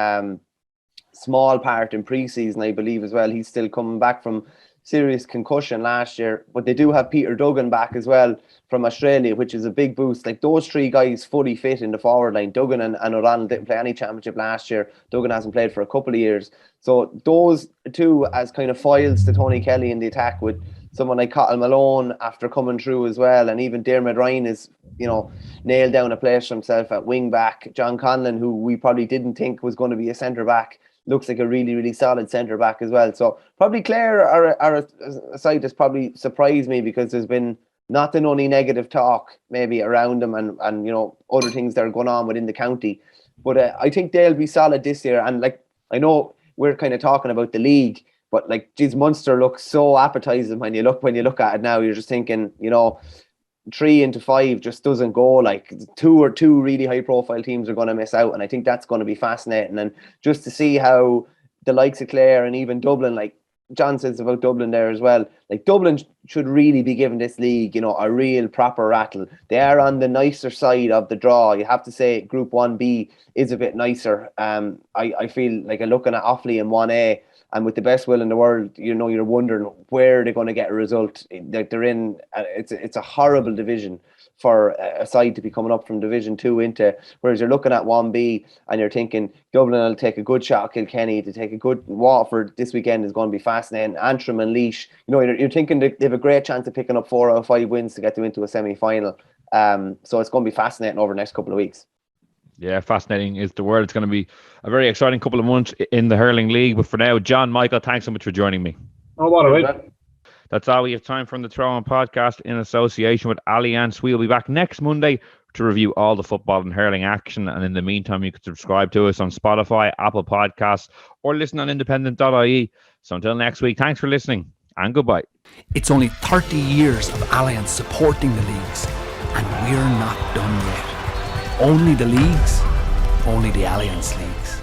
small part in pre-season, I believe as well. He's still coming back from serious concussion last year, but they do have Peter Duggan back as well from Australia, which is a big boost. Like those 3 guys fully fit in the forward line. Duggan and O'Donnell didn't play any championship last year. Duggan hasn't played for a couple of years. So those 2 as kind of foils to Tony Kelly in the attack, with someone like Cottle Malone after coming through as well. And even Dermot Ryan is, you know, nailed down a place for himself at wing back. John Conlon, who we probably didn't think was going to be a centre back, looks like a really, really solid centre back as well. So probably Clare are a side that's probably surprised me because there's been not an only negative talk maybe around them and you know, other things that are going on within the county. But I think they'll be solid this year. And like, I know we're kind of talking about the league, but like, geez, Munster looks so appetising when you look at it now. You're just thinking, you know, 3 into 5 just doesn't go. Like 2 really high profile teams are going to miss out, and I think that's going to be fascinating. And just to see how the likes of Clare and even Dublin, like John says about Dublin there as well, like Dublin should really be giving this league, you know, a real proper rattle. They are on the nicer side of the draw. You have to say Group 1B is a bit nicer. I feel like I'm looking at Offaly in 1A, and with the best will in the world, you know, you're wondering where they're going to get a result. Like they're in, it's a horrible division for a side to be coming up from Division 2 into, whereas you're looking at 1B and you're thinking Dublin will take a good shot at Kilkenny, to take a good Waterford this weekend is going to be fascinating. Antrim and Laois, you know, you're thinking they have a great chance of picking up 4 out of 5 wins to get them into a semi-final. So it's going to be fascinating over the next couple of weeks. Yeah, fascinating is the word. It's going to be a very exciting couple of months in the Hurling League. But for now, John, Michael, thanks so much for joining me. Oh, what a way. That's all we have time for on the Tyrone podcast in association with Allianz. We'll be back next Monday to review all the football and hurling action. And in the meantime, you can subscribe to us on Spotify, Apple Podcasts, or listen on independent.ie. So until next week, thanks for listening and goodbye. It's only 30 years of Allianz supporting the leagues, and we're not done yet. Only the leagues, only the Allianz leagues.